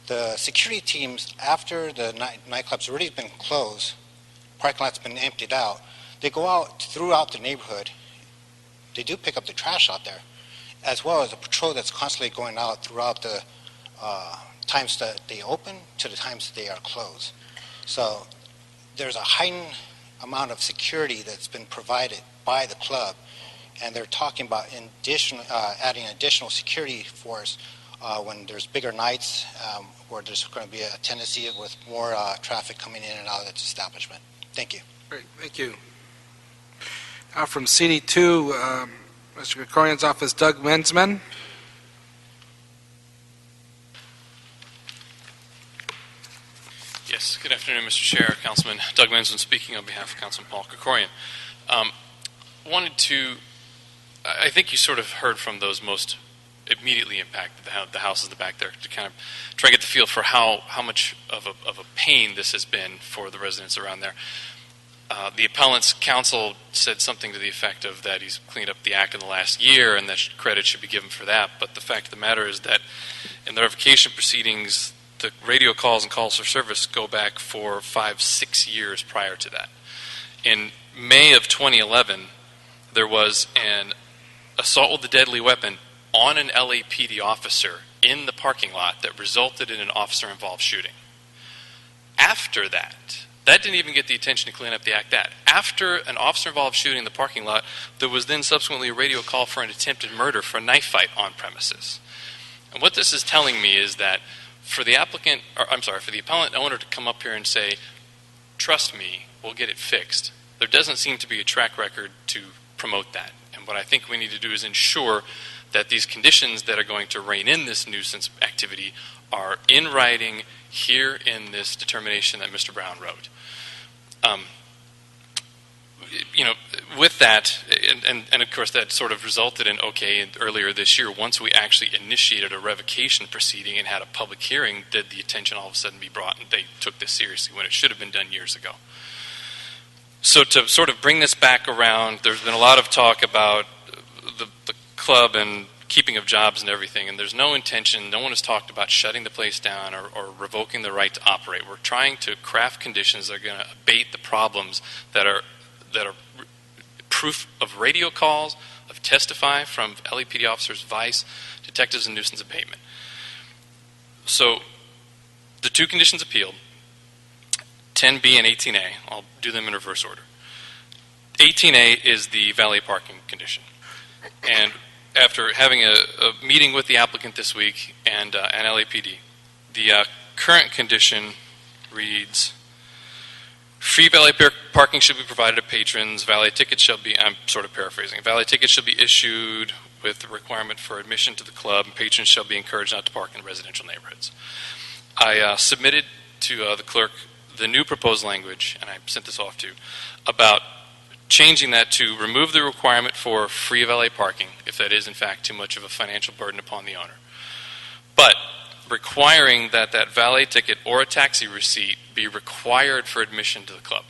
the security teams, after the nightclub's already been closed, parking lot's been emptied out, they go out throughout the neighborhood. They do pick up the trash out there, as well as a patrol that's constantly going out throughout the times that they open to the times that they are closed. So there's a heightened amount of security that's been provided by the club, and they're talking about adding additional security force when there's bigger nights where there's going to be a tendency with more traffic coming in and out of that establishment. Thank you. Great, thank you. Now from CD2, Mr. Krikorian's office, Doug Mensman. Yes, good afternoon, Mr. Chair, Councilman Doug Mensman speaking on behalf of Councilman Paul Krikorian. I think you sort of heard from those most immediately impacted, the houses in the back there, to kind of try and get the feel for how much of a pain this has been for the residents around there. The appellant's counsel said something to the effect of that he's cleaned up the act in the last year and that credit should be given for that. But the fact of the matter is that in the revocation proceedings, the radio calls and calls for service go back for 5-6 years prior to that. In May of 2011, there was an assault with a deadly weapon on an LAPD officer in the parking lot that resulted in an officer-involved shooting. After that didn't even get the attention to clean up the act. After an officer-involved shooting in the parking lot, there was then subsequently a radio call for an attempted murder for a knife fight on premises. And what this is telling me is that for the appellant owner to come up here and say, trust me, we'll get it fixed, there doesn't seem to be a track record to promote that. And what I think we need to do is ensure that these conditions that are going to rein in this nuisance activity are in writing here in this determination that Mr. Brown wrote. With that, and of course that sort of resulted in, earlier this year, once we actually initiated a revocation proceeding and had a public hearing, did the attention all of a sudden be brought, and they took this seriously when it should have been done years ago. So to sort of bring this back around, there's been a lot of talk about the club and keeping of jobs and everything, and there's no intention, no one has talked about shutting the place down or revoking the right to operate. We're trying to craft conditions that are going to abate the problems that are proof of radio calls, of testify from LAPD officers, vice, detectives, and nuisance abatement. So the two conditions appealed, 10B and 18A, I'll do them in reverse order. 18A is the valet parking condition. And after having a meeting with the applicant this week and LAPD, the current condition reads, free valet parking should be provided to patrons. Valet tickets shall be, I'm sort of paraphrasing, valet tickets shall be issued with the requirement for admission to the club, and patrons shall be encouraged not to park in residential neighborhoods. I submitted to the clerk the new proposed language, and I sent this off to, about changing that to remove the requirement for free valet parking, if that is in fact too much of a financial burden upon the owner. But requiring that that valet ticket or a taxi receipt be required for admission to the club,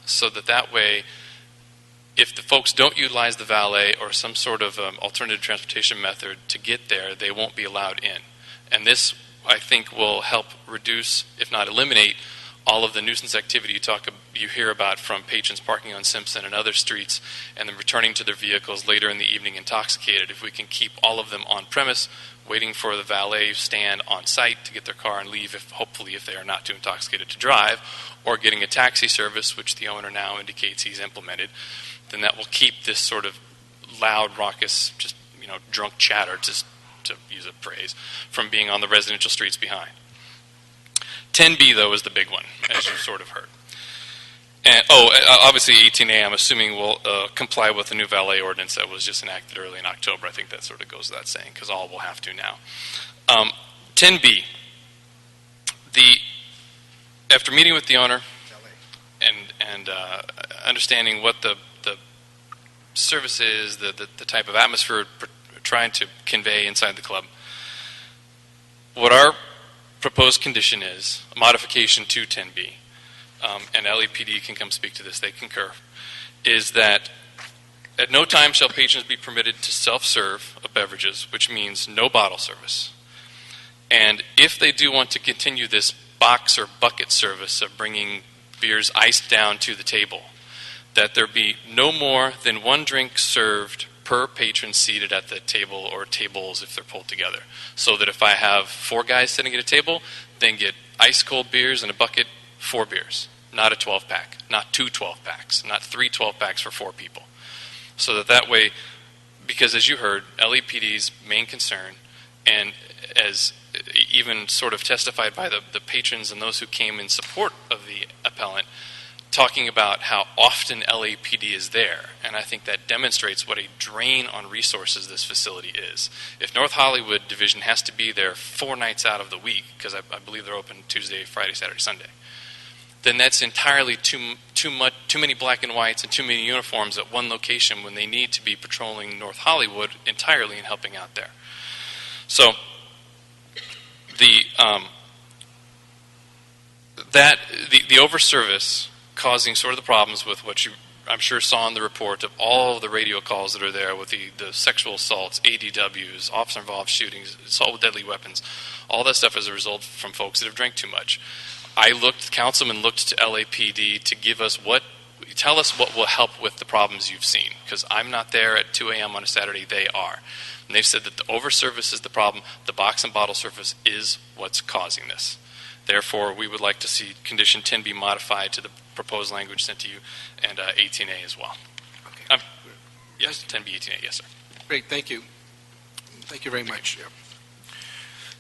so that way, if the folks don't utilize the valet or some sort of alternative transportation method to get there, they won't be allowed in. And this, I think, will help reduce, if not eliminate, all of the nuisance activity you hear about from patrons parking on Simpson and other streets and then returning to their vehicles later in the evening intoxicated. If we can keep all of them on premise, waiting for the valet stand on site to get their car and leave, hopefully if they are not too intoxicated to drive, or getting a taxi service, which the owner now indicates he's implemented, then that will keep this sort of loud, raucous, just drunk chatter, just to use a phrase, from being on the residential streets behind. 10B, though, is the big one, as you sort of heard. And, obviously 18A, I'm assuming will comply with the new valet ordinance that was just enacted early in October. I think that sort of goes without saying, because all will have to now. 10B, after meeting with the owner and understanding what the service is, the type of atmosphere we're trying to convey inside the club, what our proposed condition is, a modification to 10B, and LAPD can come speak to this, they concur, is that at no time shall patrons be permitted to self-serve of beverages, which means no bottle service. And if they do want to continue this box or bucket service of bringing beers iced down to the table, that there be no more than one drink served per patron seated at the table or tables if they're pulled together. So that if I have 4 guys sitting at a table, they can get ice cold beers in a bucket, 4 beers, not a 12-pack, not 2 12-packs, not 3 12-packs for 4 people. So that way, because as you heard, LAPD's main concern, and as even sort of testified by the patrons and those who came in support of the appellant, talking about how often LAPD is there, and I think that demonstrates what a drain on resources this facility is. If North Hollywood Division has to be there 4 nights out of the week, because I believe they're open Tuesday, Friday, Saturday, Sunday, then that's entirely too many black and whites and too many uniforms at one location when they need to be patrolling North Hollywood entirely and helping out there. So the overservice causing sort of the problems with what you, I'm sure, saw in the report of all of the radio calls that are there with the sexual assaults, ADWs, officer-involved shootings, assault with deadly weapons, all that stuff is a result from folks that have drank too much. Councilman looked to LAPD to tell us what will help with the problems you've seen, because I'm not there at 2 a.m. on a Saturday, they are. And they've said that the overservice is the problem, the box and bottle service is what's causing this. Therefore, we would like to see Condition 10 be modified to the proposed language sent to you, and 18A as well. Okay. Yes, 10B, 18A, yes, sir. Great, thank you. Thank you very much.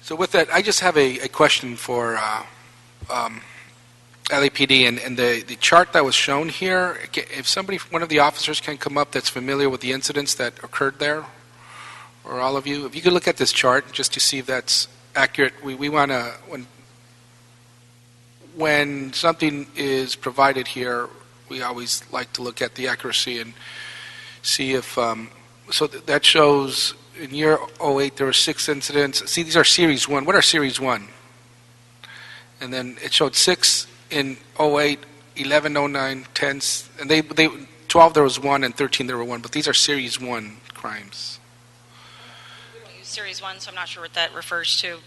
So with that, I just have a question for LAPD, and the chart that was shown here, if one of the officers can come up that's familiar with the incidents that occurred there, or all of you, if you could look at this chart just to see if that's accurate. We want to, when something is provided here, we always like to look at the accuracy and see if, so that shows in year 08 there were 6 incidents. See, these are Series 1. What are Series 1? And then it showed 6 in 08, 11, 09, 10, and they 12 there was 1, and 13 there were 1, but these are Series 1 crimes. We don't use Series 1, so I'm not sure what that refers to.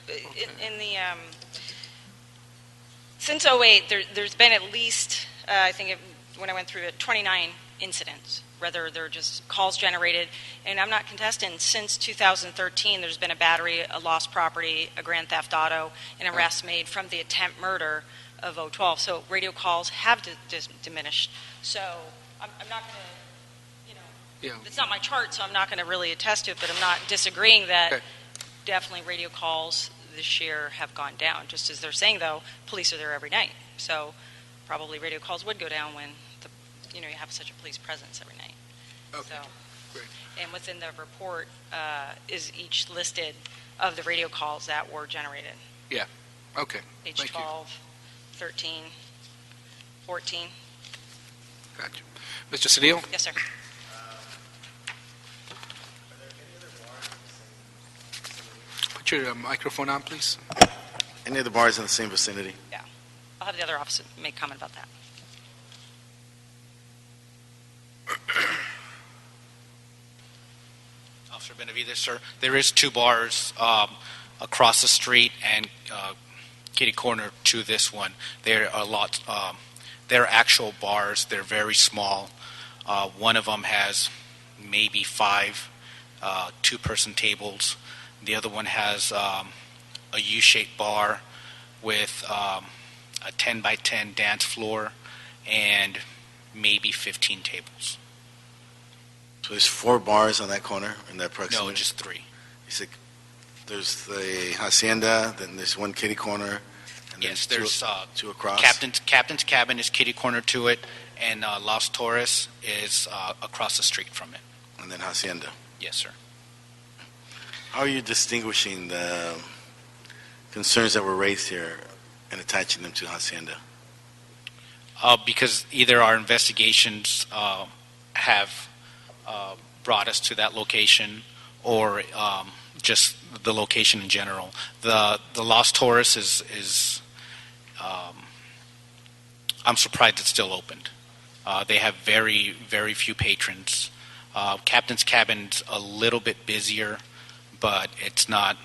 In the since 08, there's been at least, I think when I went through it, 29 incidents, whether they're just calls generated. And I'm not contesting, since 2013, there's been a battery, a lost property, a grand theft auto, an arrest made from the attempt murder of 012. So radio calls have diminished. So I'm not going to, it's not my chart, so I'm not going to really attest to it, but I'm not disagreeing that definitely radio calls this year have gone down. Just as they're saying, though, police are there every night. So probably radio calls would go down when you have such a police presence every night. Okay. So, great. and within the report is each listed of the radio calls that were generated. Yeah. Okay. Page Thank 12, 13, 14. Gotcha. Mr. Cedillo? Yes, sir. Put your microphone on, please. Any of the bars in the same vicinity? Yeah. I'll have the other officer make comment about that. Officer Benavides, sir. There is 2 bars across the street and kitty corner to this one. They're they're actual bars. They're very small. One of them has maybe 5 2-person tables. The other one has a U-shaped bar with a 10 by 10 dance floor and maybe 15 tables. So there's 4 bars on that corner in that proximity? No, just 3. You said there's the Hacienda, then there's one kitty corner, and Yes, then there's two across? Captain's Cabin is kitty corner to it, and Los Torres is across the street from it. And then Hacienda. Yes, sir. How are you distinguishing the concerns that were raised here and attaching them to Hacienda? Because either our investigations have brought us to that location, or just the location in general. The Los Torres is I'm surprised it's still opened. They have very, very few patrons. Captain's Cabin's a little bit busier, but it's not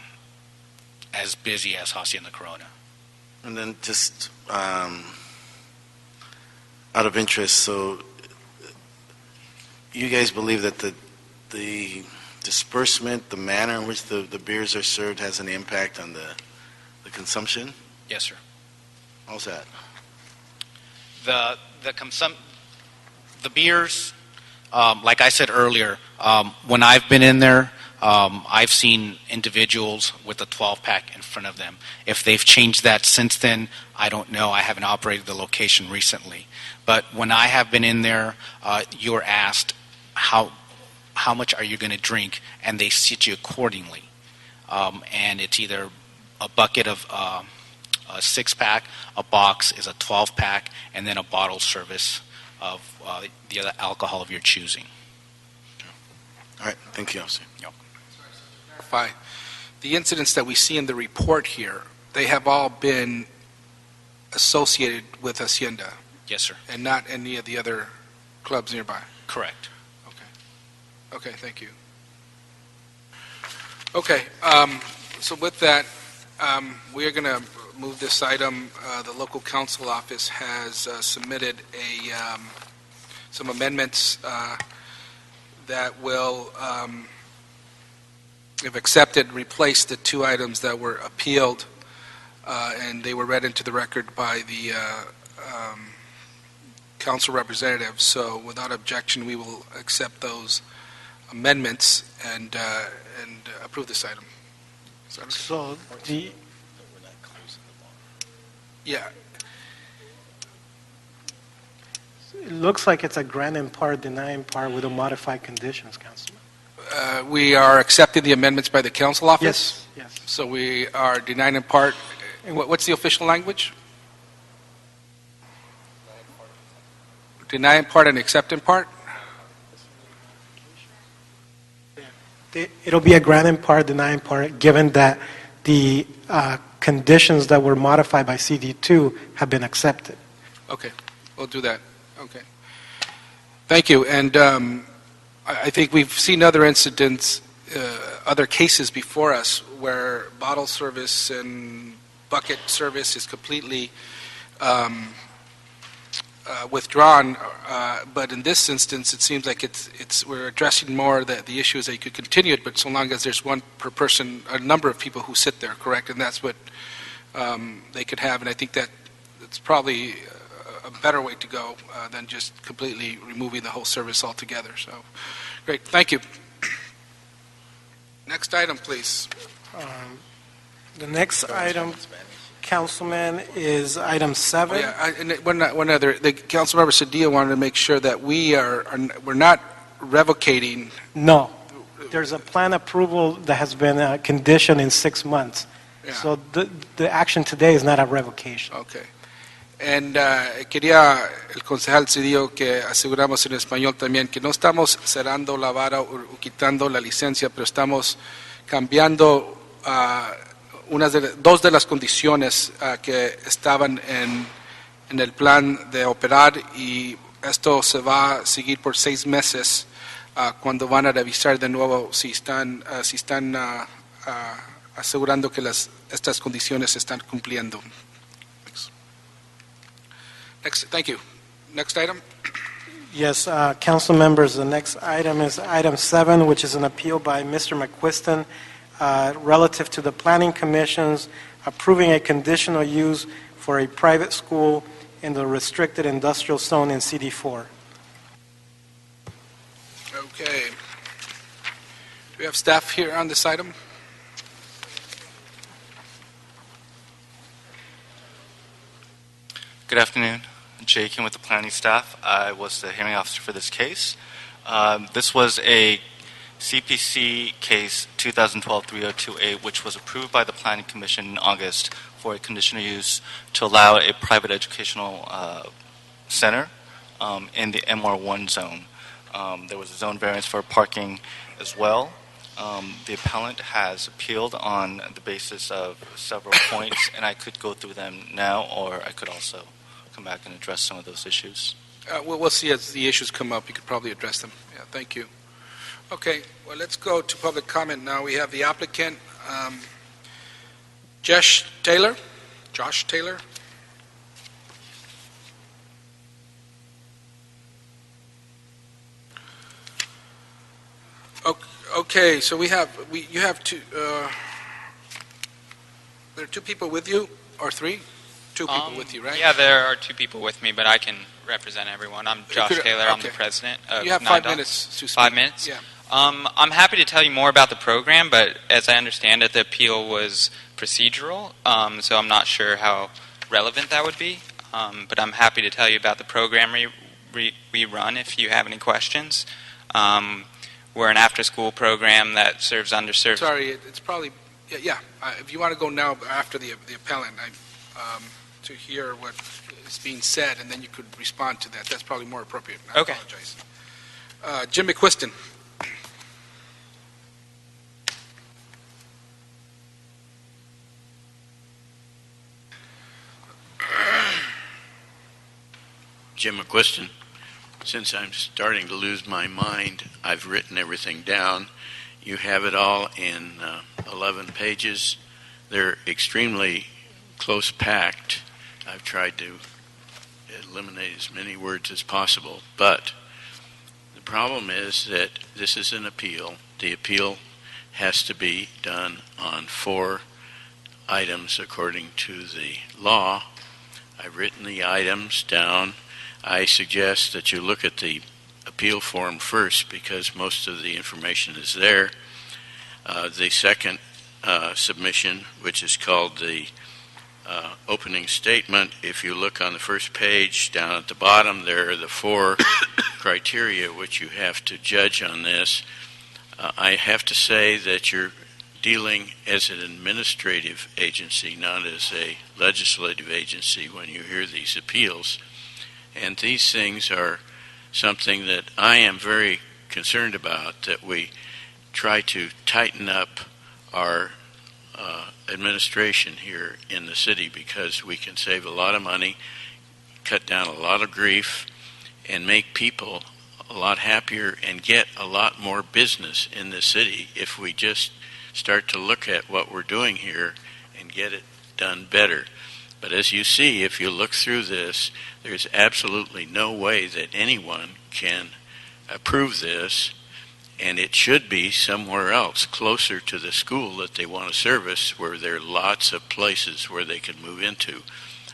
as busy as Hacienda Corona. And then just out of interest, so you guys believe that the disbursement, the manner in which the beers are served has an impact on the consumption? Yes, sir. How's that? The beers, like I said earlier, when I've been in there, I've seen individuals with a 12-pack in front of them. If they've changed that since then, I don't know. I haven't operated the location recently. But when I have been in there, you're asked how much are you going to drink, and they sit you accordingly. And it's either a bucket of a 6-pack, a box is a 12-pack, and then a bottle service of the other alcohol of your choosing. All right, thank you, officer. Yep. Clarify, the incidents that we see in the report here, they have all been associated with Hacienda Yes, sir. and not any of the other clubs nearby? Correct. Okay, thank you. Okay, so with that, we are going to move this item. The local council office has submitted some amendments that will, if accepted, replace the 2 items that were appealed, and they were read into the record by the council representative. So without objection, we will accept those amendments and approve this item. So the Yeah. it looks like it's a grant in part, deny in part with a modified conditions, Councilman. We are accepting the amendments by the council office? Yes. So we are denying in part. What's the official language? Deny in part and accept in part? It'll be a grant in part, deny in part, given that the conditions that were modified by CD2 have been accepted. Okay, we'll do that. Okay. Thank you. And I think we've seen other incidents, other cases before us where bottle service and bucket service is completely withdrawn, but in this instance, it seems like we're addressing more the issue is that you could continue it, but so long as there's one per person, a number of people who sit there, correct? And that's what they could have, and I think that it's probably a better way to go than just completely removing the whole service altogether. So, great, thank you. Next item, please. The next item, Councilman, is item 7. And one other, the Councilmember Cedillo wanted to make sure that we're not revocating. No, there's a plan approval that has been conditioned in 6 months. Yeah. So the action today is not a revocation. Okay. And quería el concejal Cedillo que aseguramos en español también que no estamos cerrando la vara o quitando la licencia, pero estamos cambiando dos de las condiciones que estaban en el plan de operar, y esto se va a seguir por 6 meses cuando van a revisar de nuevo si están asegurando que estas condiciones se están cumpliendo. Next, thank you. Next item. Yes, council members, the next item is item 7, which is an appeal by Mr. McQuiston relative to the Planning Commission's approving a conditional use for a private school in the restricted industrial zone in CD4. Okay. we have staff here on this item? Good afternoon. Jay Kim with the planning staff. I was the hearing officer for this case. This was a CPC case 2012-302A, which was approved by the Planning Commission in August for a conditional use to allow a private educational center in the MR1 zone. There was a zone variance for parking as well. The appellant has appealed on the basis of several points, and I could go through them now, or I could also come back and address some of those issues. We'll see as the issues come up. You could probably address them. Yeah, thank you. Okay, well, let's go to public comment now. We have the applicant, Josh Taylor. Okay, so you have two, there are two people with you, or three? Two people with you, right? Yeah, there are two people with me, but I can represent everyone. I'm Josh Taylor. I'm the president of You have 5 minutes to speak. 5 minutes? Yeah. I'm happy to tell you more about the program, but as I understand it, the appeal was procedural, so I'm not sure how relevant that would be. But I'm happy to tell you about the program we run if you have any questions. We're an after-school program that serves underserved... Sorry, it's probably, yeah. If you want to go now after the appellant, to hear what is being said, and then you could respond to that. That's probably more appropriate. I apologize. Jim McQuiston. Jim McQuiston. Since I'm starting to lose my mind, I've written everything down. You have it all in 11 pages. They're extremely close packed. I've tried to eliminate as many words as possible, but the problem is that this is an appeal. The appeal has to be done on 4 items according to the law. I've written the items down. I suggest that you look at the appeal form first because most of the information is there. The second submission, which is called the opening statement, if you look on the first page down at the bottom, there are the 4 criteria which you have to judge on this. I have to say that you're dealing as an administrative agency, not as a legislative agency when you hear these appeals. And these things are something that I am very concerned about, that we try to tighten up our administration here in the city because we can save a lot of money, cut down a lot of grief, and make people a lot happier and get a lot more business in the city if we just start to look at what we're doing here and get it done better. But as you see, if you look through this, there's absolutely no way that anyone can approve this, and it should be somewhere else, closer to the school that they want to service, where there are lots of places where they can move into.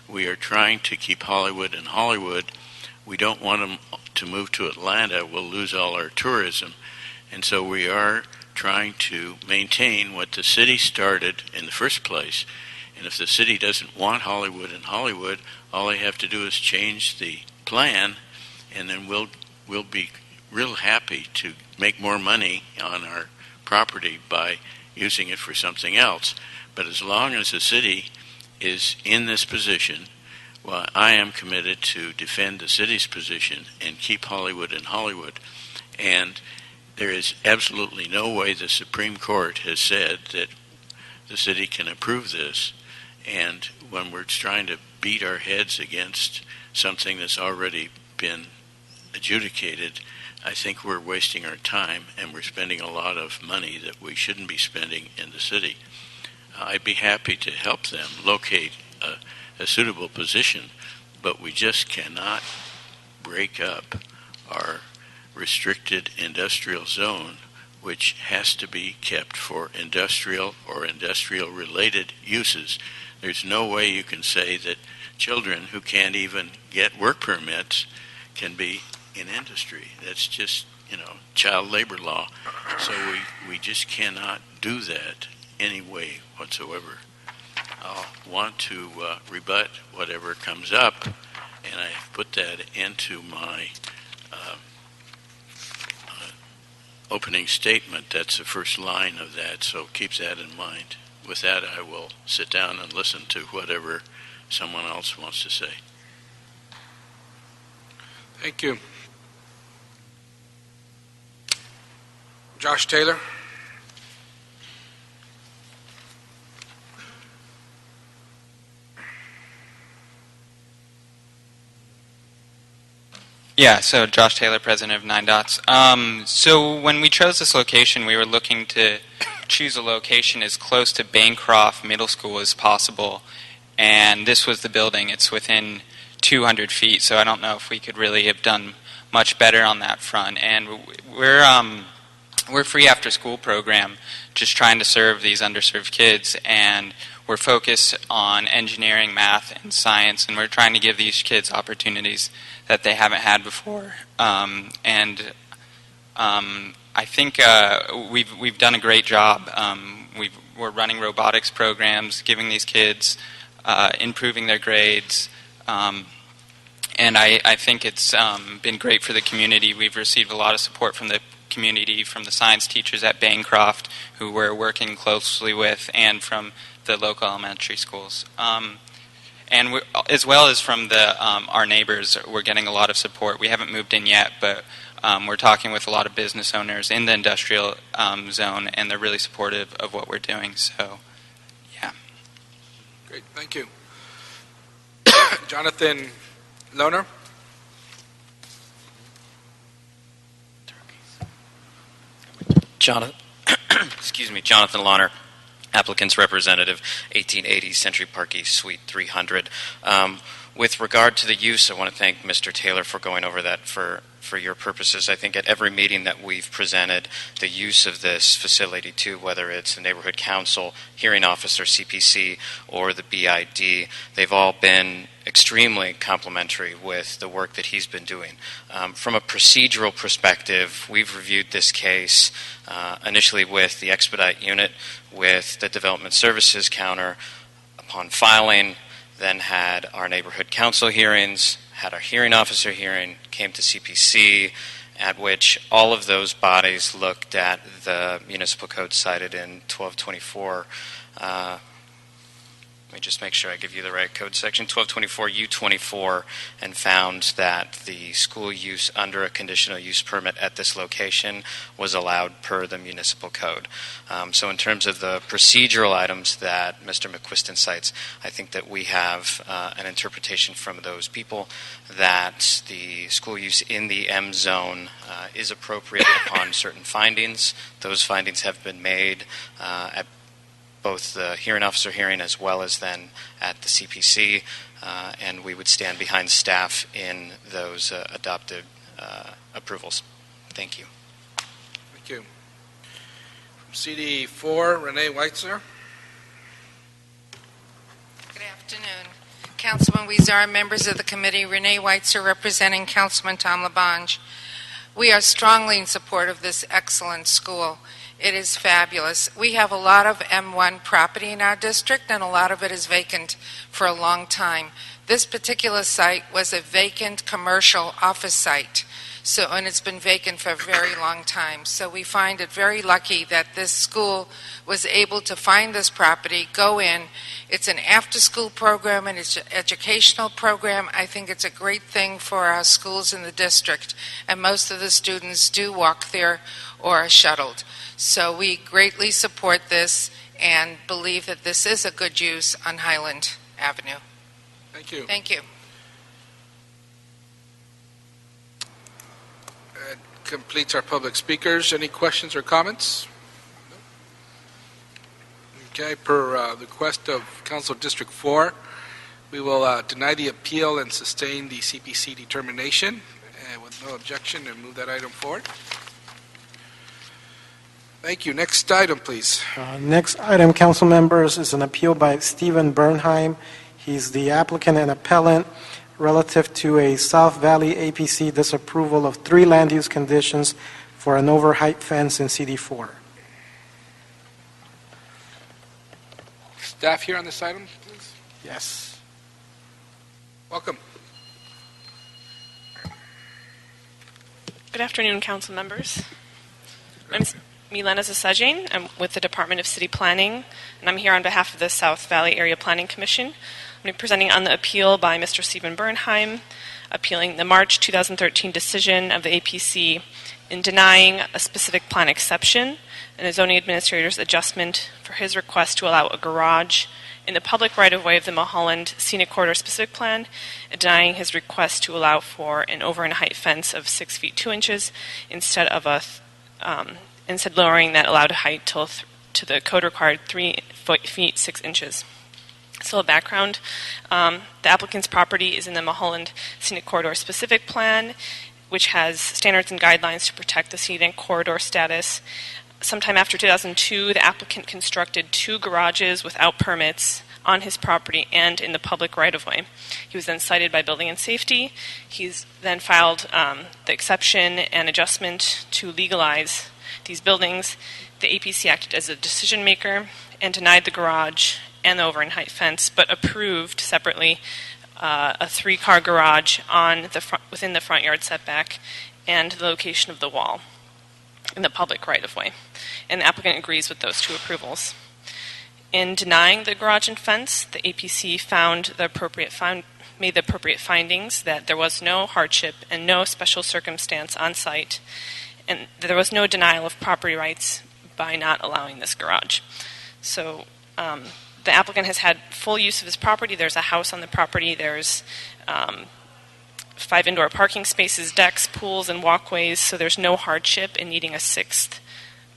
We are trying to keep Hollywood in Hollywood. We don't want them to move to Atlanta. We'll lose all our tourism. And so we are trying to maintain what the city started in the first place. And if the city doesn't want Hollywood in Hollywood, all they have to do is change the plan, and then we'll be real happy to make more money on our property by using it for something else. But as long as the city is in this position, well, I am committed to defend the city's position and keep Hollywood in Hollywood. And there is absolutely no way the Supreme Court has said that the city can approve this. And when we're trying to beat our heads against something that's already been adjudicated, I think we're wasting our time and we're spending a lot of money that we shouldn't be spending in the city. I'd be happy to help them locate a suitable position, but we just cannot break up our restricted industrial zone, which has to be kept for industrial or industrial-related uses. There's no way you can say that children who can't even get work permits can be in industry. That's just child labor law. So we just cannot do that any way whatsoever. I'll want to rebut whatever comes up, and I put that into my opening statement. That's the first line of that, so keep that in mind. With that, I will sit down and listen to whatever someone else wants to say. Thank you. Josh Taylor. Yeah, so Josh Taylor, president of 9 Dots. So when we chose this location, we were looking to choose a location as close to Bancroft Middle School as possible, and this was the building. It's within 200 feet, so I don't know if we could really have done much better on that front. And we're a free after-school program, just trying to serve these underserved kids, and we're focused on engineering, math, and science, and we're trying to give these kids opportunities that they haven't had before. I think we've done a great job. We're running robotics programs, giving these kids, improving their grades, and I think it's been great for the community. We've received a lot of support from the community, from the science teachers at Bancroft, who we're working closely with, and from the local elementary schools. And as well as from our neighbors, we're getting a lot of support. We haven't moved in yet, but we're talking with a lot of business owners in the industrial zone, and they're really supportive of what we're doing. So, yeah. Great, thank you. Jonathan Lohner. Jonathan Lohner, applicant's representative, 1880 Century Park East, Suite 300. With regard to the use, I want to thank Mr. Taylor for going over that for your purposes. I think at every meeting that we've presented, the use of this facility too, whether it's the neighborhood council, hearing officer, CPC, or the BID, they've all been extremely complimentary with the work that he's been doing. From a procedural perspective, we've reviewed this case initially with the expedite unit, with the development services counter. Upon filing, then had our neighborhood council hearings, had our hearing officer hearing, came to CPC, at which all of those bodies looked at the municipal code cited in 1224. Let me just make sure I give you the right code section, 1224 U24, and found that the school use under a conditional use permit at this location was allowed per the municipal code. So in terms of the procedural items that Mr. McQuiston cites, I think that we have an interpretation from those people that the school use in the M zone is appropriate upon certain findings. Those findings have been made at both the hearing officer hearing as well as then at the CPC, and we would stand behind staff in those adopted approvals. Thank you. Thank you. From CD4, Renee Weitzer. Good afternoon. Councilman Weezer, members of the committee, Renee Weitzer representing Councilman Tom LaBonge. We are strongly in support of this excellent school. It is fabulous. We have a lot of M1 property in our district, and a lot of it is vacant for a long time. This particular site was a vacant commercial office site, and it's been vacant for a very long time. So we find it very lucky that this school was able to find this property, go in. It's an after-school program, and it's an educational program. I think it's a great thing for our schools in the district, and most of the students do walk there or are shuttled. So we greatly support this and believe that this is a good use on Highland Avenue. Thank you. Thank you. That completes our public speakers. Any questions or comments? Okay, per the request of Council District 4, we will deny the appeal and sustain the CPC determination with no objection and move that item forward. Thank you. Next item, please. Next item, council members, is an appeal by Stephen Bernheim. He's the applicant and appellant relative to a South Valley APC disapproval of 3 land use conditions for an overheight fence in CD4. Staff here on this item, please. Yes. Welcome. Good afternoon, council members. My name is Milena Zasajin. I'm with the Department of City Planning, and I'm here on behalf of the South Valley Area Planning Commission. I'm going to be presenting on the appeal by Mr. Stephen Bernheim, appealing the March 2013 decision of the APC in denying a specific plan exception and the zoning administrator's adjustment for his request to allow a garage in the public right-of-way of the Mulholland Scenic Corridor specific plan, and denying his request to allow for an over-and-height fence of 6 feet 2 inches instead of instead lowering that allowed height to the code required 3 feet 6 inches. So a background, the applicant's property is in the Mulholland Scenic Corridor specific plan, which has standards and guidelines to protect the scenic corridor status. Sometime after 2002, the applicant constructed 2 garages without permits on his property and in the public right-of-way. He was then cited by Building and Safety. He's then filed the exception and adjustment to legalize these buildings. The APC acted as a decision maker and denied the garage and the over-and-height fence, but approved separately a 3-car garage on within the front yard setback and the location of the wall in the public right-of-way. And the applicant agrees with those 2 approvals. In denying the garage and fence, the APC made the appropriate findings that there was no hardship and no special circumstance on site, and there was no denial of property rights by not allowing this garage. So the applicant has had full use of his property. There's a house on the property. There's 5 indoor parking spaces, decks, pools, and walkways, so there's no hardship in needing a 6th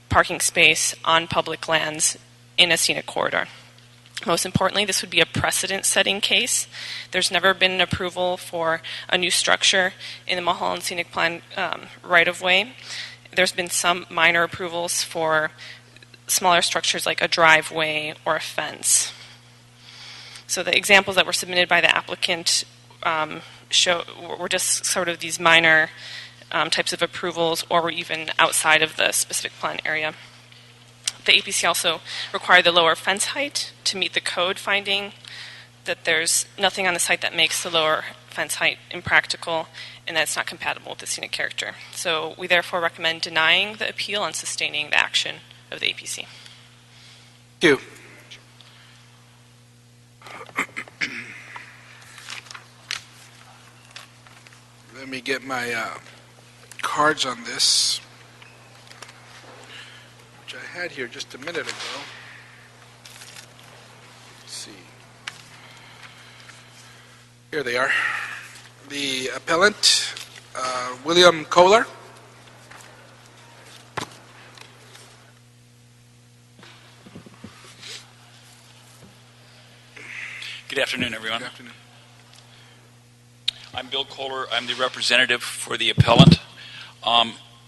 parking space on public lands in a scenic corridor. Most importantly, this would be a precedent-setting case. There's never been an approval for a new structure in the Mulholland Scenic Plan right-of-way. There's been some minor approvals for smaller structures like a driveway or a fence. So the examples that were submitted by the applicant were just sort of these minor types of approvals, or were even outside of the specific plan area. The APC also required the lower fence height to meet the code finding that there's nothing on the site that makes the lower fence height impractical, and that it's not compatible with the scenic character. So we therefore recommend denying the appeal and sustaining the action of the APC. Thank you. Let me get my cards on this, which I had here just a minute ago. Let's see. Here they are. The appellant, William Kohler. Good afternoon, everyone. Good afternoon. I'm Bill Kohler. I'm the representative for the appellant.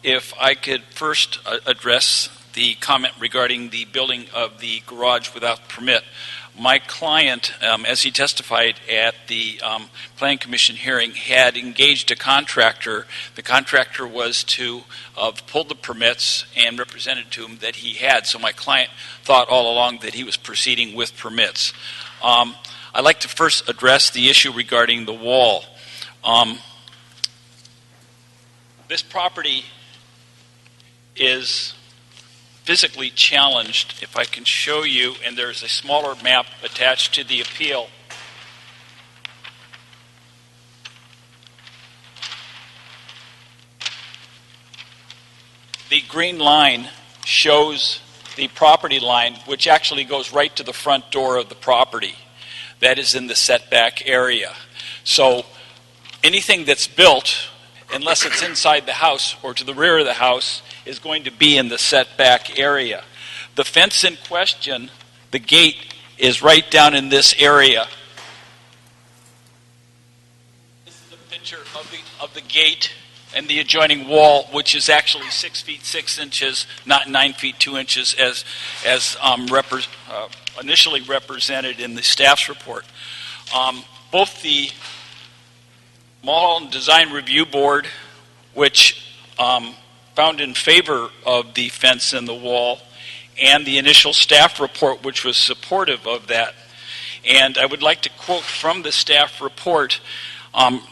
If I could first address the comment regarding the building of the garage without permit. My client, as he testified at the Planning Commission hearing, had engaged a contractor. The contractor was to have pulled the permits and represented to him that he had. So my client thought all along that he was proceeding with permits. I'd like to first address the issue regarding the wall. This property is physically challenged. If I can show you, and there's a smaller map attached to the appeal. The green line shows the property line, which actually goes right to the front door of the property. That is in the setback area. So anything that's built, unless it's inside the house or to the rear of the house, is going to be in the setback area. The fence in question, the gate, is right down in this area. This is a picture of the gate and the adjoining wall, which is actually 6 feet 6 inches, not 9 feet 2 inches, as initially represented in the staff's report. Both the Mulholland Design Review Board, which found in favor of the fence and the wall, and the initial staff report, which was supportive of that. And I would like to quote from the staff report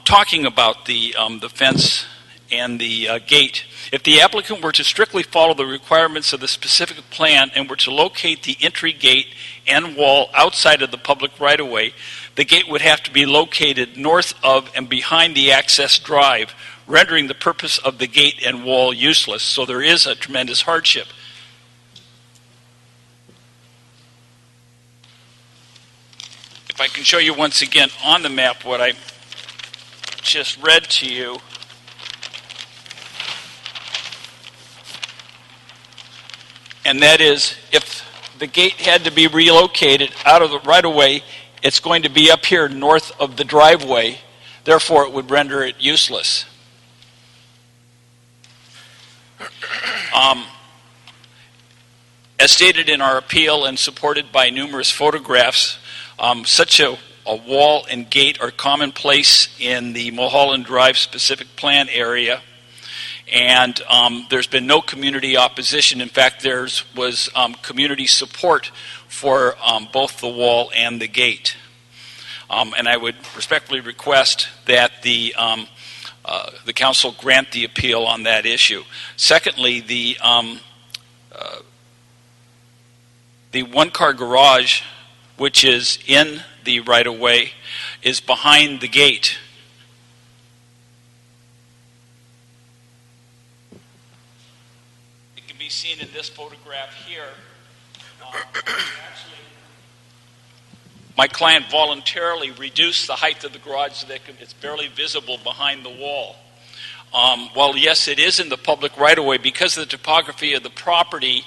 talking about the fence and the gate. If the applicant were to strictly follow the requirements of the specific plan and were to locate the entry gate and wall outside of the public right-of-way, the gate would have to be located north of and behind the access drive, rendering the purpose of the gate and wall useless. So there is a tremendous hardship. If I can show you once again on the map what I just read to you. And that is, if the gate had to be relocated out of the right-of-way, it's going to be up here north of the driveway. Therefore, it would render it useless. As stated in our appeal and supported by numerous photographs, such a wall and gate are commonplace in the Mulholland Drive specific plan area. And there's been no community opposition. In fact, there was community support for both the wall and the gate. And I would respectfully request that the council grant the appeal on that issue. Secondly, the one-car garage, which is in the right-of-way, is behind the gate. It can be seen in this photograph here. Actually, my client voluntarily reduced the height of the garage so that it's barely visible behind the wall. While yes, it is in the public right-of-way, because of the topography of the property,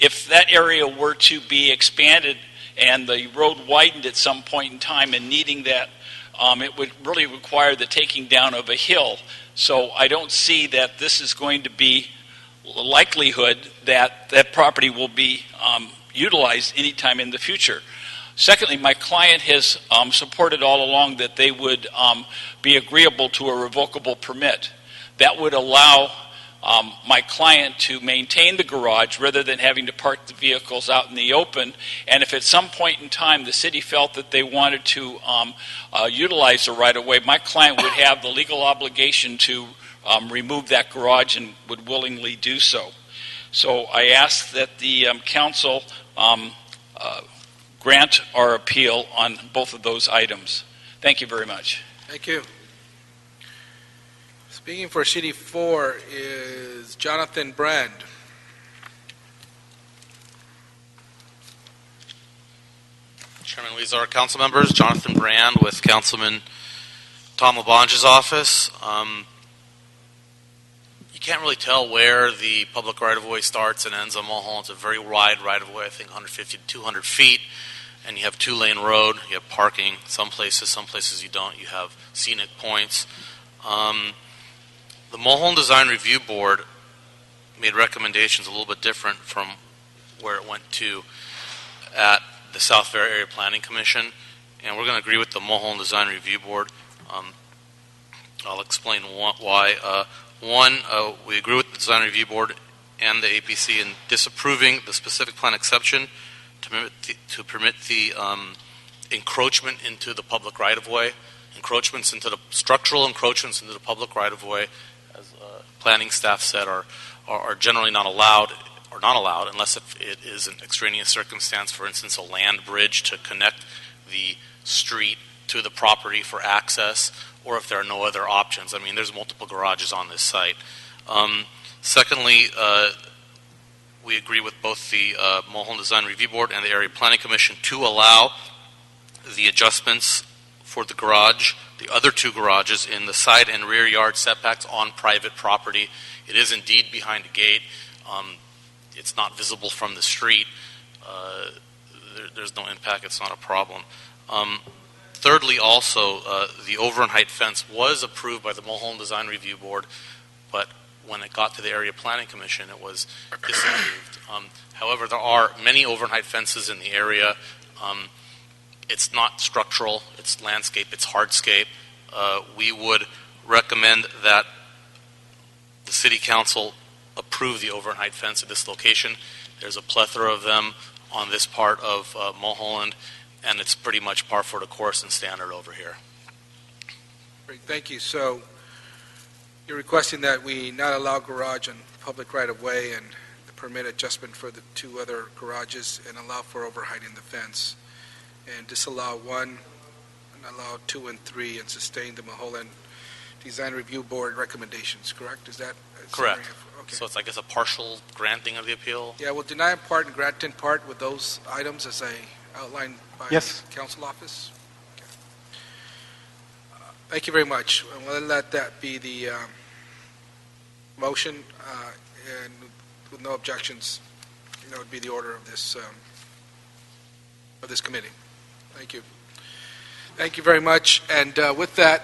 if that area were to be expanded and the road widened at some point in time and needing that, it would really require the taking down of a hill. So I don't see that this is going to be likelihood that that property will be utilized anytime in the future. Secondly, my client has supported all along that they would be agreeable to a revocable permit. That would allow my client to maintain the garage rather than having to park the vehicles out in the open. And if at some point in time the city felt that they wanted to utilize the right-of-way, my client would have the legal obligation to remove that garage and would willingly do so. So I ask that the council grant our appeal on both of those items. Thank you very much. Thank you. Speaking for City 4 is Jonathan Brand. Chairman Weezer, council members, Jonathan Brand with Councilman Tom LaBonge's office. You can't really tell where the public right-of-way starts and ends on Mulholland. It's a very wide right-of-way, I think 150 to 200 feet, and you have two-lane road, you have parking, some places you don't, you have scenic points. The Mulholland Design Review Board made recommendations a little bit different from where it went to at the South Fair Area Planning Commission, and we're going to agree with the Mulholland Design Review Board. I'll explain why. One, we agree with the Design Review Board and the APC in disapproving the specific plan exception to permit the encroachment into the public right-of-way. Structural encroachments into the public right-of-way, as planning staff said, are generally not allowed unless it is an extraneous circumstance, for instance, a land bridge to connect the street to the property for access, or if there are no other options. I mean, there's multiple garages on this site. Secondly, we agree with both the Mulholland Design Review Board and the Area Planning Commission to allow the adjustments for the garage, the other two garages in the side and rear yard setbacks on private property. It is indeed behind a gate. It's not visible from the street. There's no impact. It's not a problem. Thirdly, also, the over and height fence was approved by the Mulholland Design Review Board, but when it got to the Area Planning Commission, it was disapproved. However, there are many over and height fences in the area. It's not structural, it's landscape, it's hardscape. We would recommend that the City Council approved the overnight fence at this location. There's a plethora of them on this part of Mulholland, and it's pretty much par for the course and standard over here. Great, thank you. So you're requesting that we not allow garage on public right-of-way and permit adjustment for the two other garages and allow for overheighting the fence, and disallow 1 and allow 2 and 3, and sustain the Mulholland Design Review Board recommendations, correct? Is that a summary Correct. of- Okay. So it's, I guess, a partial granting of the appeal? Yeah, we'll deny in part and grant in part with those items as I outlined by Yes. the council office. Okay. Thank you very much. And we'll let that be the motion, and with no objections, that would be the order of this committee. Thank you. Thank you very much. And with that,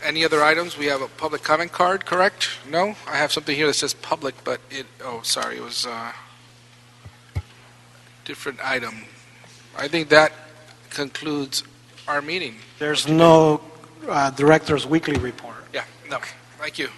any other items? We have a public comment card, correct? No? I have something here that says public, but it was a different item. I think that concludes our meeting. There's no Director's Weekly Report. Yeah, no. Thank you.